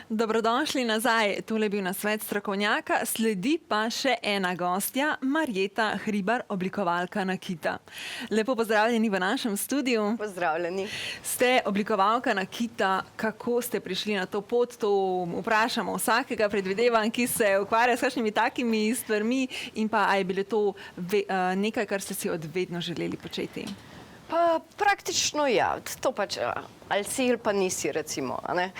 Dobrodošli nazaj, tole je bil nasvet strokovnjaka, sledi pa še ena gostja, Marjeta Hribar, oblikovalka nakita. Lepo pozdravljeni v našem studiu. Pozdravljeni. Ste oblikovalka nakita, kako ste prišli na to pot, to vprašamo vsakega, predvidevam, ki se ukvarja s kakšnimi takimi stvarmi in pa a je bilo to nekaj, kar ste si od vedno želeli početi? Pa praktično ja, to pač ali si ali pa nisi recimo, ne.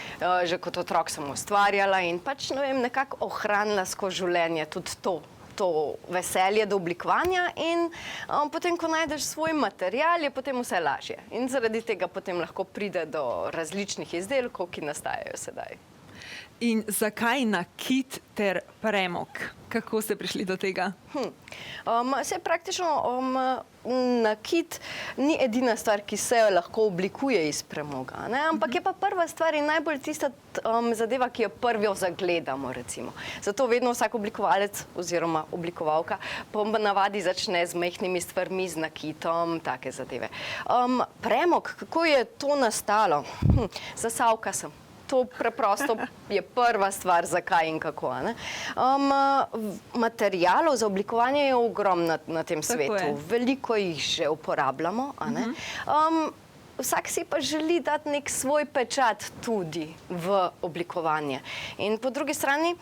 Že kot otrok sem ustvarjala in pač, ne vem, nekako ohranila skozi življenje tudi to veselje do oblikovanja in potem, ko najdeš svoj material, je potem vse lažje. In zaradi tega potem lahko pride do različnih izdelkov, ki nastajajo sedaj. In zakaj nakit ter premog? Kako ste prišli do tega? Saj praktično nakit ni edina stvar, ki se lahko oblikuje iz premoga, ne? Ampak je pa prva stvar in najbolj tista zadeva, ki jo prvo zagledamo, recimo. Zato vedno vsak oblikovalec oziroma oblikovalka po navadi začne z majhnimi stvarmi, z nakitom, take zadeve. Premog, kako je to nastalo? Zasavka sem. To preprosto je prva stvar, zakaj in kako. Materialov za oblikovanje je ogromno na tem svetu. Veliko jih že uporabljamo. Vsak si pa želi dati nek svoj pečat tudi v oblikovanje. In po drugi strani,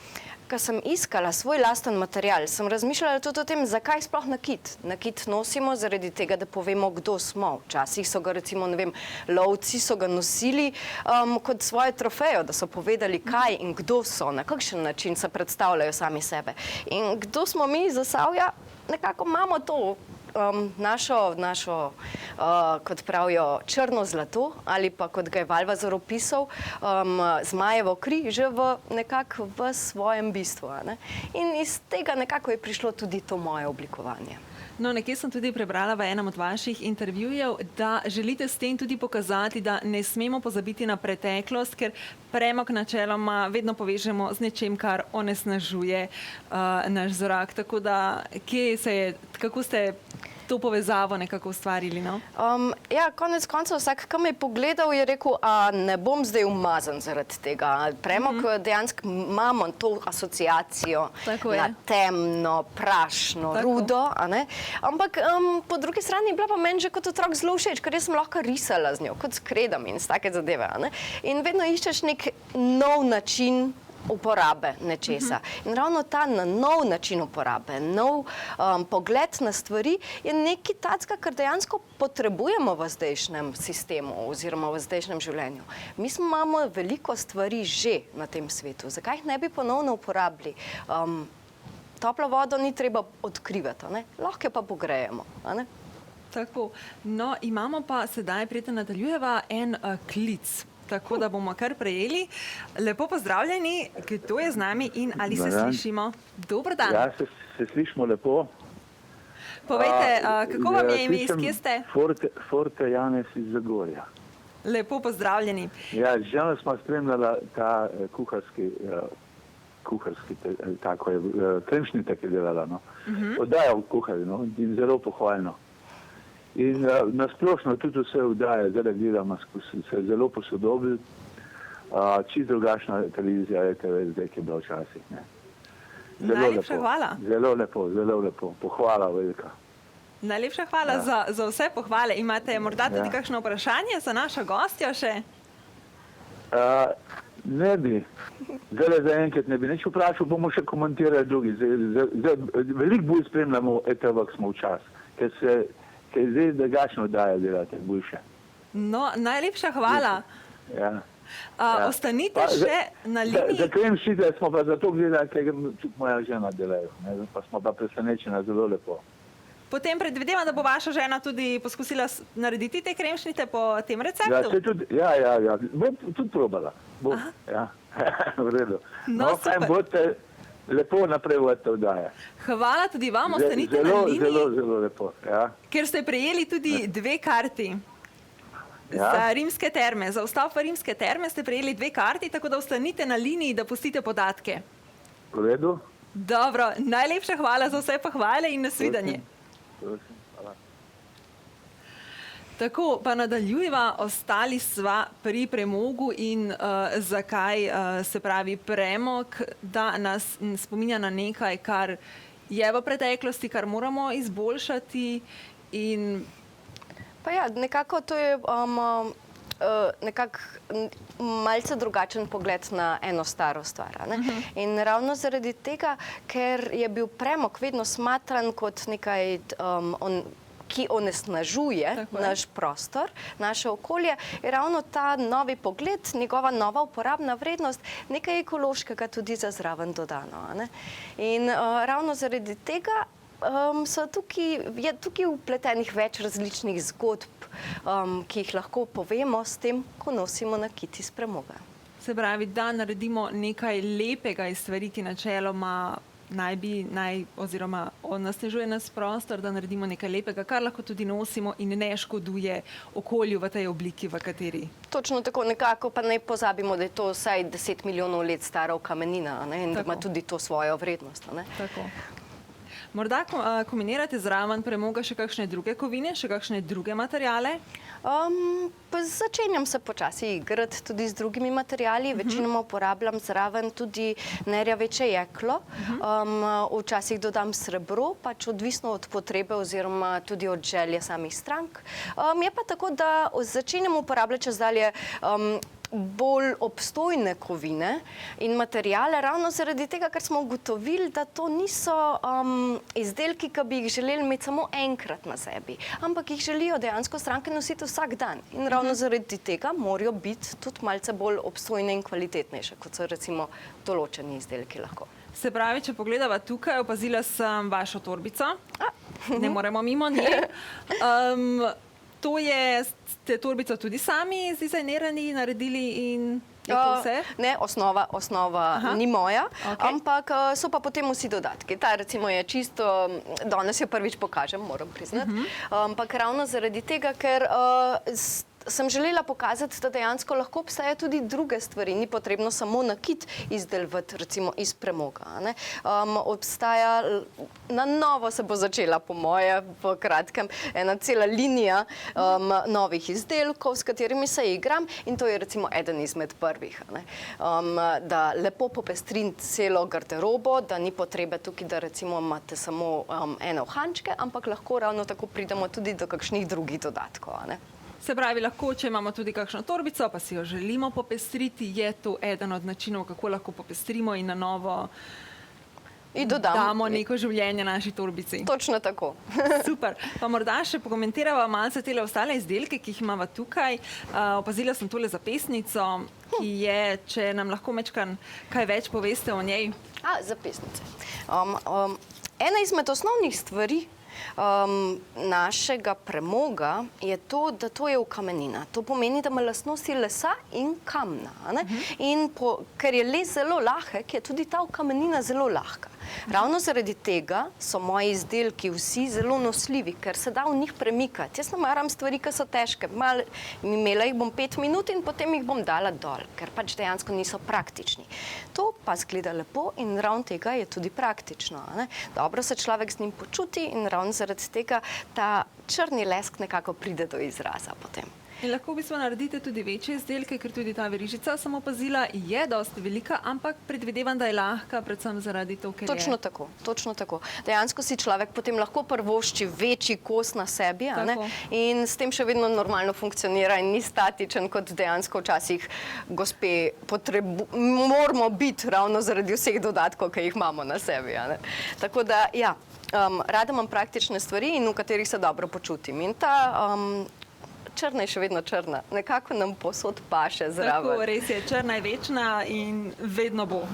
ko sem iskala svoj lasten material, sem razmišljala tudi o tem, zakaj sploh nakit. Nakit nosimo zaradi tega, da povemo, kdo smo. Včasih so ga recimo, ne vem, lovci so ga nosili kot svoje trofejo, da so povedali, kaj in kdo so, na kakšen način se predstavljajo sami sebe. In kdo smo mi, Zasavja, nekako imamo to našo kot pravijo, črno zlato ali pa kot ga je Valvazor opisal, zmajevo kri že nekako v svojem bistvu. Ne? In iz tega nekako je prišlo tudi to moje oblikovanje. No, nekje sem tudi prebrala v enem od vaših intervjujev, da želite s tem tudi pokazati, da ne smemo pozabiti na preteklost, ker premog načeloma vedno povežemo z nečem, kar onesnažuje naš zrak. Tako da, kako ste to povezavo nekako ustvarili, no? Ja, konec koncev vsak, ki me je pogledal, je rekel, a ne bom zdaj umazan zaradi tega. Premog dejansko imamo to asociacijo na temno, prašno, rudo, a ne? Ampak po drugi strani je bila pa meni že kot otrok zelo všeč, ker jaz sem lahko risala z njo, kot s kredami in s take zadeve, a ne? In vedno iščeš nek nov način uporabe nečesa. In ravno ta nov način uporabe, nov pogled na stvari je nekaj takega, kar dejansko potrebujemo v zdajšnjem sistemu oziroma v zdajšnjem življenju. Mi imamo veliko stvari že na tem svetu. Zakaj jih ne bi ponovno uporabili? Toplo vodo ni treba odkrivati, lahko jo pa pogrejemo. Tako. No, imamo pa sedaj, preden nadaljujeva, en klic. Tako da bomo kar prejeli. Lepo pozdravljeni, kdo je z nami in ali se slišimo? Dober dan. Ja, se slišimo lepo. Povejte, kako vam je ime, kje ste? Forte Janez iz Zagorja. Lepo pozdravljeni. Ja, žal smo spremljala ta kuharski, tako je, Kremšnita, ki je delala, no. Oddaja v kuharju, no, in zelo pohvalno. In nasplošno tudi vse vdaje, zdaj gledamo, se zelo posodobili, čisto drugačna televizija je TV, zdaj, ki je bila včasih. Najlepša hvala. Zelo lepo. Pohvala velika. Najlepša hvala za vse pohvale. Imate morda tudi kakšno vprašanje za našo gostjo še? Ne bi. Zdaj zaenkrat ne bi nič vprašal, bomo še komentirali drugi. Veliko bolj spremljamo ETV, smo včas, ker je zdaj drugačno oddaja delate, boljše. No, najlepša hvala. Ostanite še na liniji. Za Kremšnite smo pa zato gledali, ker tudi moja žena delajo, pa smo pa presenečena zelo lepo. Potem predvidevam, da bo vaša žena tudi poskusila narediti te kremšnite po tem receptu? Ja, bom tudi probala. V redu. No, super. Lepo naprej v te vdaje. Hvala tudi vam, ostanite na liniji. Zelo lepo, ja. Ker ste prejeli tudi 2 karti za rimske terme. Za vstop v rimske terme ste prejeli 2 karti, tako da ostanite na liniji, da pustite podatke. V redu. Dobro, najlepša hvala za vse pohvale in nasvidenje. Tako, pa nadaljujeva, ostali sva pri premogu in zakaj se pravi premog, da nas spominja na nekaj, kar je v preteklosti, kar moramo izboljšati in... Pa ja, nekako to je malce drugačen pogled na eno staro stvar. In ravno zaradi tega, ker je bil premog vedno smatran kot nekaj ki onesnažuje naš prostor, naše okolje, je ravno ta novi pogled, njegova nova uporabna vrednost, nekaj ekološkega tudi za zraven dodano. In ravno zaradi tega je tukaj vpletenih več različnih zgodb, ki jih lahko povemo s tem, ko nosimo nakit iz premoga. Se pravi, da naredimo nekaj lepega iz stvari, ki načeloma oziroma onesnažuje nas prostor, da naredimo nekaj lepega, kar lahko tudi nosimo in ne škoduje okolju v tej obliki, v kateri. Točno tako, nekako pa ne pozabimo, da je to vsaj 10 milijonov let stara kamenina in da ima tudi to svojo vrednost. Tako. Morda kombinirate zraven premoga še kakšne druge kovine, še kakšne druge materijale? Začenjam se počasi igrati tudi z drugimi materijali. Večinoma uporabljam zraven tudi nerjaveče jeklo. Včasih dodam srebro, pač odvisno od potrebe oziroma tudi od želje samih strank. Je pa tako, da začenjam uporabljati čezdalje bolj obstojne kovine in materijale, ravno zaradi tega, ker smo ugotovili, da to niso izdelki, ki bi jih želeli imeti samo enkrat na sebi, ampak jih želijo dejansko stranke nositi vsak dan. In ravno zaradi tega morajo biti tudi malce bolj obstojne in kvalitetnejše, kot so recimo določeni izdelki lahko. Se pravi, če pogledava tukaj, opazila sem vašo torbico. ne moremo mimo nje. Ste torbico tudi sami zdizajnirani, naredili in je to vse? Ne, osnova ni moja, ampak so pa potem vsi dodatki. Ta recimo je čisto, danes jo prvič pokažem, moram priznati, ampak ravno zaradi tega, ker sem želela pokazati, da dejansko lahko obstaja tudi druge stvari. Ni potrebno samo nakit izdelovati, recimo iz premoga. Obstaja, na novo se bo začela, po moje, v kratkem, ena cela linija novih izdelkov, s katerimi se igram in to je recimo eden izmed prvih. Da lepo popestrim celo garderobo, da ni potrebe tukaj, da recimo imate samo ene uhančke, ampak lahko ravno tako pridemo tudi do kakšnih drugih dodatkov. Se pravi, lahko, če imamo tudi kakšno torbico, pa si jo želimo popestriti, je to eden od načinov, kako lahko popestrimo in na novo damo neko življenje naši torbici. Točno tako. Super. Pa morda še pokomentirava malce tele ostale izdelke, ki jih imamo tukaj. Opazila sem tole zapestnico, ki je, če nam lahko kaj več poveste o njej. Zapestnice. Ena izmed osnovnih stvari našega premoga je to, da to je ukamenina. To pomeni, da ima lastnosti lesa in kamna. In ker je les zelo lahek, je tudi ta ukamenina zelo lahka. Ravno zaradi tega so moji izdelki vsi zelo nosljivi, ker se da v njih premikati. Jaz ne maram stvari, ki so težke. Imela jih bom 5 minut in potem jih bom dala dol, ker pač dejansko niso praktični. To pa zgleda lepo in ravno tega je tudi praktično. Dobro se človek z njim počuti in ravno zaradi tega ta črni lesk nekako pride do izraza potem. In lahko v bistvu naredite tudi večje izdelke, ker tudi ta verižica, sem opazila, je dosti velika, ampak predvidevam, da je lahka, predvsem zaradi to, ker je. Točno tako. Dejansko si človek potem lahko privošči večji kos na sebi, in s tem še vedno normalno funkcionira in ni statičen, kot dejansko včasih gospe moramo biti ravno zaradi vseh dodatkov, ki jih imamo na sebi. Tako da, ja, rada imam praktične stvari in v katerih se dobro počutim. In ta črna je še vedno črna. Nekako nam posod paše zraven. Tako, res je. Črna je večna in vedno bo.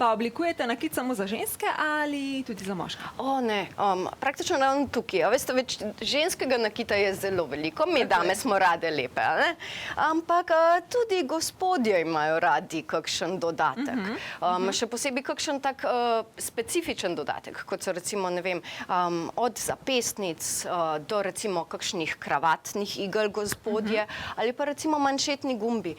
Pa oblikujete nakit samo za ženske ali tudi za moške? Ne, praktično ravno tukaj. Veste, ženskega nakita je zelo veliko, mi dame smo rade lepe, ampak tudi gospodje imajo radi kakšen dodatek. Še posebej kakšen tak specifičen dodatek, kot so recimo, ne vem, od zapestnic do recimo kakšnih kravatnih igel gospodje ali pa recimo manšetni gumbi.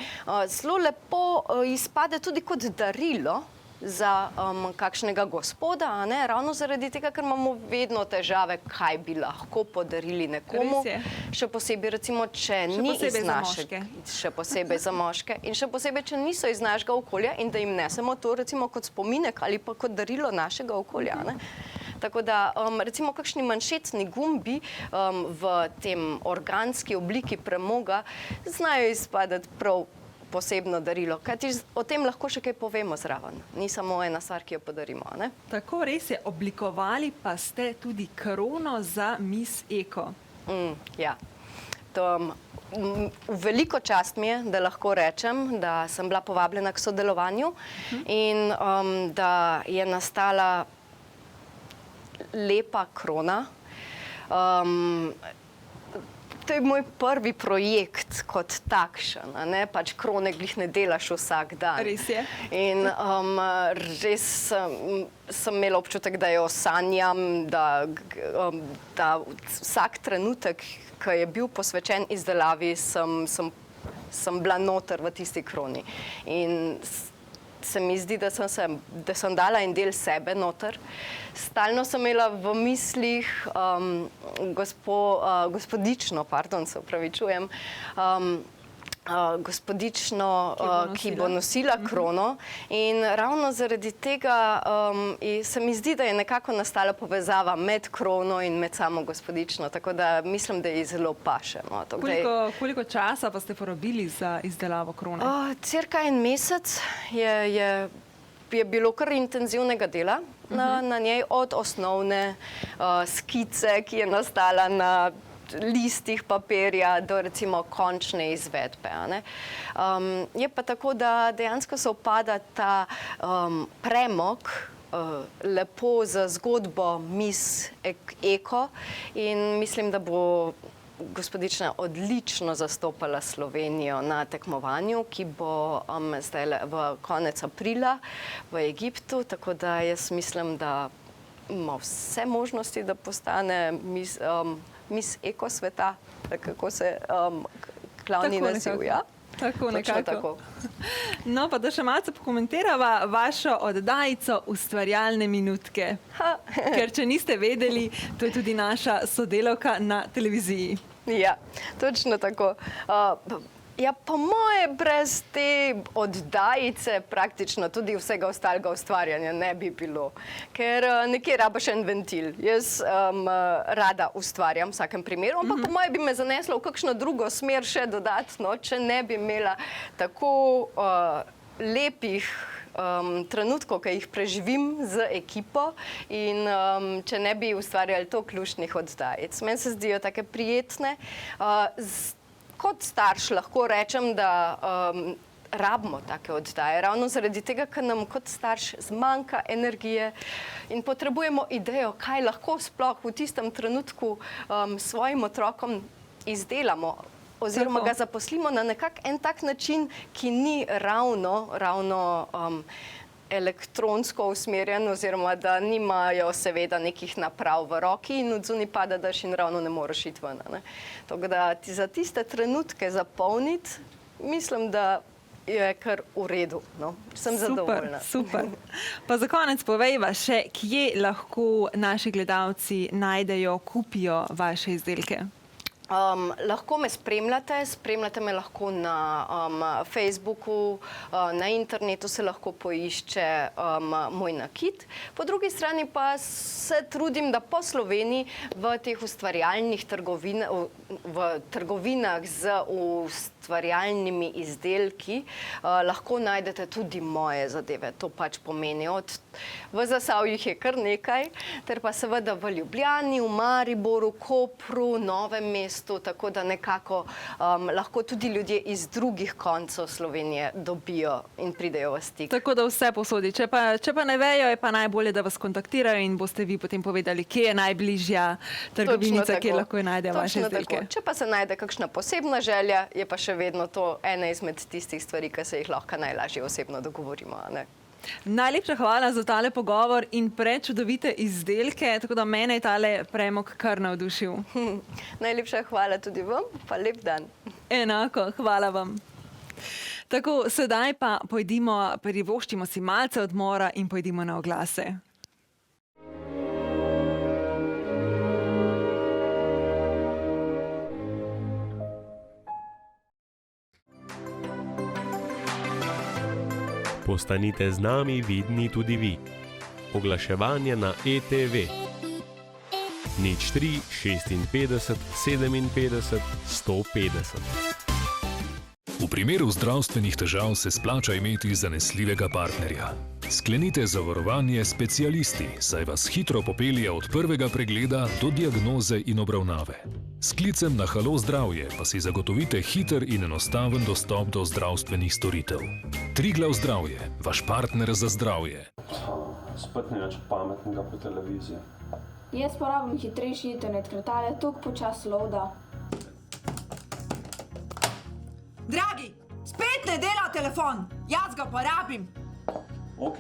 Zelo lepo izpade tudi kot darilo za kakšnega gospoda, ravno zaradi tega, ker imamo vedno težave, kaj bi lahko podarili nekomu. Še posebej recimo, če ni iz našega. Še posebej za moške. In še posebej, če niso iz našega okolja in da jim nesemo to recimo kot spominek ali pa kot darilo našega okolja. Tako da recimo kakšni manšetni gumbi v tem organski obliki premoga znajo izpadati prav posebno darilo. Kajti o tem lahko še kaj povemo zraven. Ni samo ena stvar, ki jo podarimo. Tako, res je. Oblikovali pa ste tudi krono za Miss Eko. Ja. Veliko čast mi je, da lahko rečem, da sem bila povabljena k sodelovanju in da je nastala lepa krona. To je moj prvi projekt kot takšen, pač krone glih ne delaš vsak dan. Res je. In res sem imela občutek, da jo sanjam, da vsak trenutek, ki je bil posvečen izdelavi, sem bila noter v tisti kroni. In se mi zdi, da sem dala en del sebe noter. Stalno sem imela v mislih gospodično, se opravičujem, gospodično, ki bo nosila krono in ravno zaradi tega se mi zdi, da je nekako nastala povezava med krono in med samo gospodično, tako da mislim, da ji zelo paše. Koliko časa pa ste porabili za izdelavo krone? Cirka en mesec je bilo kar intenzivnega dela na njej, od osnovne skice, ki je nastala na listih papirja do recimo končne izvedbe. Je pa tako, da dejansko se upada ta premog lepo z zgodbo Miss Eko in mislim, da bo gospodična odlično zastopala Slovenijo na tekmovanju, ki bo zdaj v konec aprila v Egiptu, tako da jaz mislim, da ima vse možnosti, da postane Miss Eko sveta, kako se glavni naziv, ja? Tako nekako. No, pa da še malce pokomentirava vašo oddajico Ustvarjalne minutke. Ker če niste vedeli, to je tudi naša sodelavka na televiziji. Ja, točno tako. Ja, po moje brez te oddajice praktično tudi vsega ostalega ustvarjanja ne bi bilo. Ker nekje rabaš en ventil. Jaz rada ustvarjam v vsakem primeru, ampak po moje bi me zaneslo v kakšno drugo smer še dodatno, če ne bi imela tako lepih trenutkov, ki jih preživim z ekipo in če ne bi ustvarjali to ključnih oddajic. Meni se zdijo take prijetne. Kot starš lahko rečem, da rabimo take oddaje, ravno zaradi tega, ker nam kot starš zmanjka energije in potrebujemo idejo, kaj lahko sploh v tistem trenutku svojim otrokom izdelamo oziroma ga zaposlimo na en tak način, ki ni ravno elektronsko usmerjen oziroma da nimajo seveda nekih naprav v roki in od zunaj pada dež in ravno ne moreš iti ven. Tako da za tiste trenutke zapolniti, mislim, da je kar v redu. Sem zadovoljna. Super. Pa za konec povejva še, kje lahko naši gledalci najdejo, kupijo vaše izdelke? Lahko me spremljate me lahko na Facebooku, na internetu se lahko poišče moj nakit. Po drugi strani pa se trudim, da po Sloveniji v teh ustvarjalnih trgovinah z ustvarjalnimi izdelki lahko najdete tudi moje zadeve. To pač pomeni, v Zasavju jih je kar nekaj, ter pa seveda v Ljubljani, v Mariboru, Kopru, Novem mestu, tako da nekako lahko tudi ljudje iz drugih koncev Slovenije dobijo in pridejo v stik. Tako da vse posodi. Če pa ne vejo, je pa najbolje, da vas kontaktirajo in boste vi potem povedali, kje je najbližja trgovinica, kjer lahko najdejo vaše izdelke. Če pa se najde kakšna posebna želja, je pa še vedno to ena izmed tistih stvari, ki se jih lahko najlažje osebno dogovorimo. Najlepša hvala za tale pogovor in prečudovite izdelke, tako da mene je tale premog kar navdušil. Najlepša hvala tudi vam, pa lep dan. Enako, hvala vam. Tako, sedaj pa privoščimo si malce odmora in pojdimo na oglase. Postanite z nami vidni tudi vi. Oglaševanje na ETV. 03 56 57 150. V primeru zdravstvenih težav se splača imeti zanesljivega partnerja. Sklenite zavarovanje s specialisti, saj vas hitro popelje od prvega pregleda do diagnoze in obravnave. S klicem na Halo zdravje pa si zagotovite hiter in enostaven dostop do zdravstvenih storitev. Triglav zdravje, vaš partner za zdravje. Spet ne več pametnega po televiziji. Jaz porabim hitrejši internet, ker tale toliko počas loada. Dragi, spet ne dela telefon, jaz ga porabim. Ok,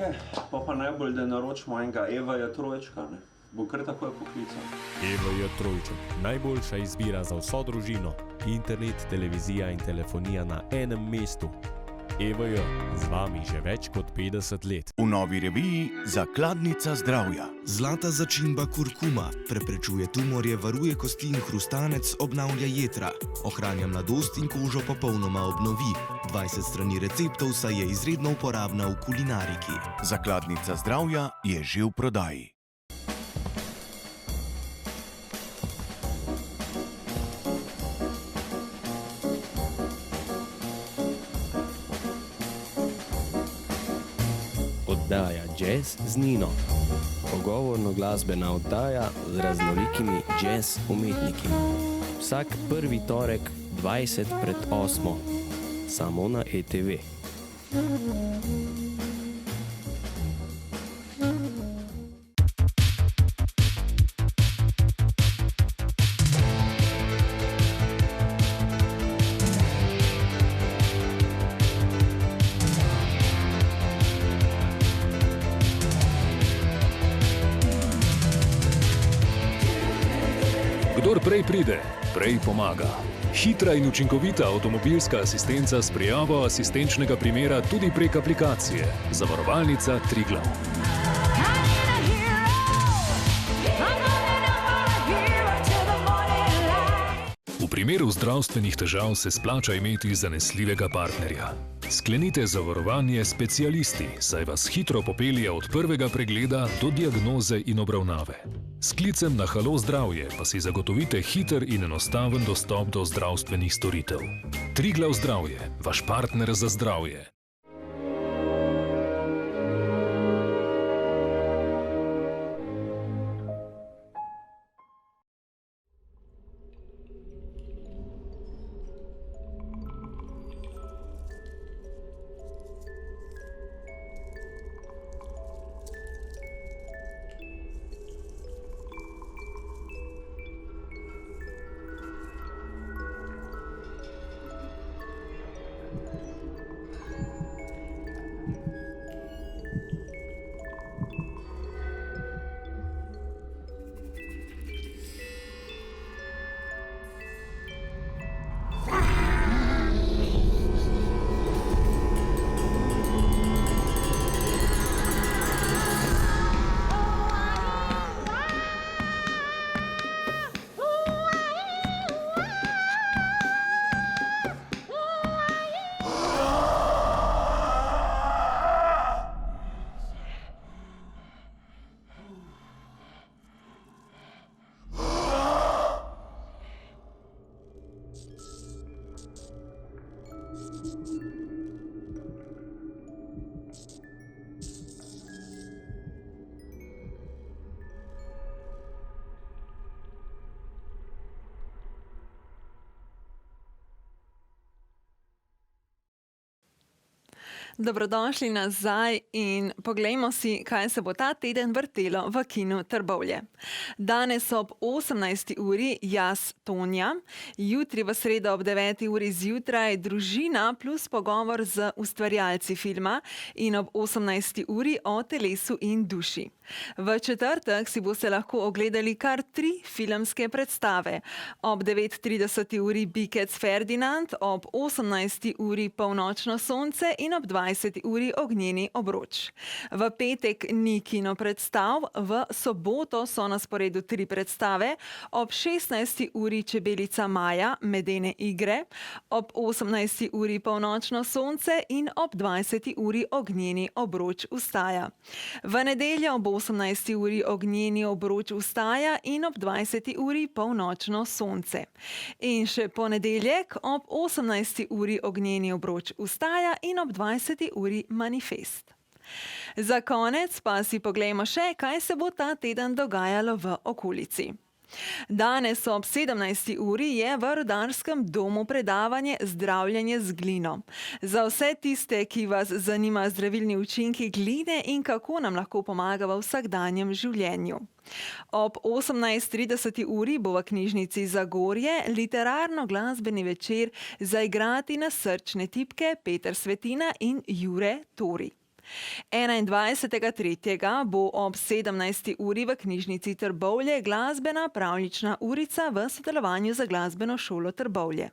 pa najbolj, da naročimo enega Eva je trojčka, ne? Bo kar takoj poklical. Eva je trojček, najboljša izbira za vso družino. Internet, televizija in telefonija na enem mestu. EVJ, z vami že več kot 50 let. V novi reviji Zakladnica zdravja. Zlata začimba kurkuma preprečuje tumorje, varuje kosti in hrustanec, obnavlja jetra, ohranja mladost in kožo popolnoma obnovi. 20 strani receptov, saj je izredno uporabna v kulinariki. Zakladnica zdravja je že v prodaji. Oddaja Jazz z Nino. Pogovorno-glasbena oddaja z raznolikimi jazz umetniki. Vsak prvi torek 7:20, samo na ETV. Kdor prej pride, prej pomaga. Hitra in učinkovita avtomobilska asistenca s prijavo asistenčnega primera tudi prek aplikacije. Zavarovalnica Triglav. V primeru zdravstvenih težav se splača imeti zanesljivega partnerja. Sklenite zavarovanje s specialisti, saj vas hitro popelje od prvega pregleda do diagnoze in obravnave. S klicem na Halo zdravje pa si zagotovite hiter in enostaven dostop do zdravstvenih storitev. Triglav zdravje, vaš partner za zdravje. Dobrodošli nazaj in poglejmo si, kaj se bo ta teden vrtelo v kinu Trbovlje. Danes ob 18. uri jaz, Tonja, jutri v sredo ob 9. uri zjutraj družina plus pogovor z ustvarjalci filma in ob 18. uri o telesu in duši. V četrtek si boste lahko ogledali kar 3 filmske predstave. Ob 9:30 uri Bikec Ferdinand, ob 18. uri Polnočno sonce in ob 20. uri Ognjeni obroč. V petek ni kino predstav, v soboto so na sporedu 3 predstave, ob 16. uri Čebelica Maja, Medene igre, ob 18. uri Polnočno sonce in ob 20. uri Ognjeni obroč vstaja. V nedeljo ob 18. uri Ognjeni obroč vstaja in ob 20. uri Polnočno sonce. In še ponedeljek ob 18. uri Ognjeni obroč vstaja in ob 20. uri Manifest. Za konec pa si poglejmo še, kaj se bo ta teden dogajalo v okolici. Danes ob 17. uri je v Rudarskem domu predavanje Zdravljenje z glino. Za vse tiste, ki vas zanima zdravilni učinki gline in kako nam lahko pomaga v vsakdanjem življenju. Ob 18:30 uri bo v knjižnici Zagorje literarno-glasbeni večer Zaigrati na srčne tipke Peter Svetina in Jure Tori. 21.3. bo ob 17. uri v knjižnici Trbovlje glasbena pravljična urica v sodelovanju z Glasbeno šolo Trbovlje.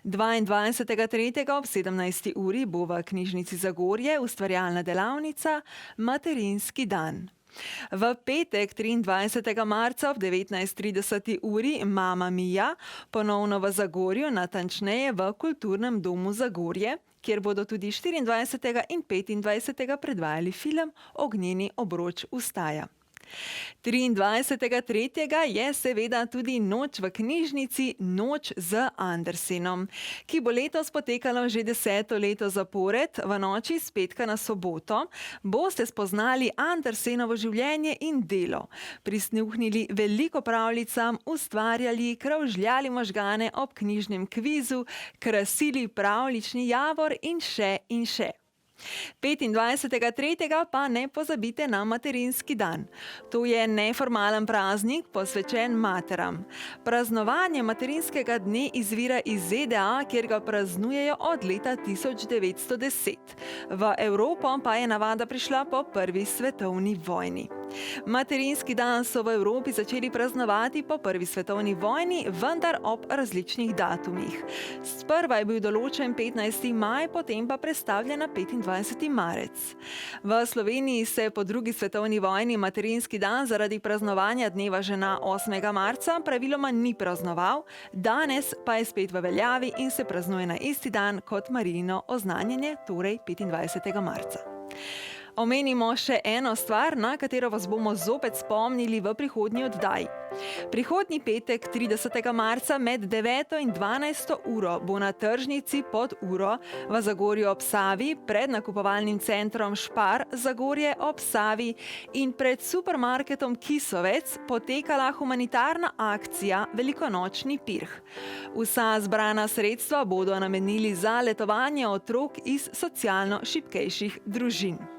22.3. ob 17. uri bo v knjižnici Zagorje ustvarjalna delavnica Materinski dan. V petek 23. marca ob 19:30 uri Mama Mia, ponovno v Zagorju, natančneje v Kulturnem domu Zagorje, kjer bodo tudi 24. in 25. predvajali film Ognjeni obroč vstaja. 23.3. je seveda tudi noč v knjižnici Noč z Andersenom, ki bo letos potekalo že 10. leto zapored. V noči s petka na soboto boste spoznali Andersenovo življenje in delo, prisluhnili veliko pravljicam, ustvarjali, kravžljali možgane ob knjižnem kvizu, krasili pravljični javor in še in še. 25.3. pa ne pozabite na materinski dan. To je neformalen praznik posvečen materam. Praznovanje materinskega dne izvira iz ZDA, kjer ga praznujejo od leta 1910. V Evropo pa je navada prišla po prvi svetovni vojni. Materinski dan so v Evropi začeli praznovati po prvi svetovni vojni, vendar ob različnih datumih. Sprva je bil določen 15. maj, potem pa prestavljen na 25. marec. V Sloveniji se po drugi svetovni vojni materinski dan zaradi praznovanja dneva žena 8. marca praviloma ni praznoval, danes pa je spet v veljavi in se praznuje na isti dan kot Marijino oznanjanje, torej 25. marca. Omenimo še eno stvar, na katero vas bomo zopet spomnili v prihodnji oddaji. Prihodnji petek, 30. marca med 9. in 12. uro bo na tržnici pod Uro v Zagorju ob Savi pred nakupovalnim centrom Špar Zagorje ob Savi in pred supermarketom Kisovec potekala humanitarna akcija Velikonočni pirh. Vsa zbrana sredstva bodo namenili za letovanje otrok iz socialno šibkejših družin.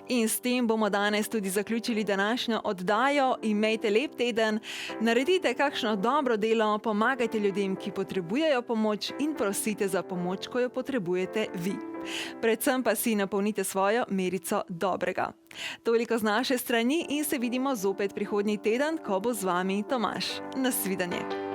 In s tem bomo danes tudi zaključili današnjo oddajo. Imejte lep teden, naredite kakšno dobro delo, pomagajte ljudem, ki potrebujejo pomoč in prosite za pomoč, ko jo potrebujete vi. Predvsem pa si napolnite svojo merico dobrega. Toliko z naše strani in se vidimo zopet prihodnji teden, ko bo z vami Tomaž. Nasvidenje.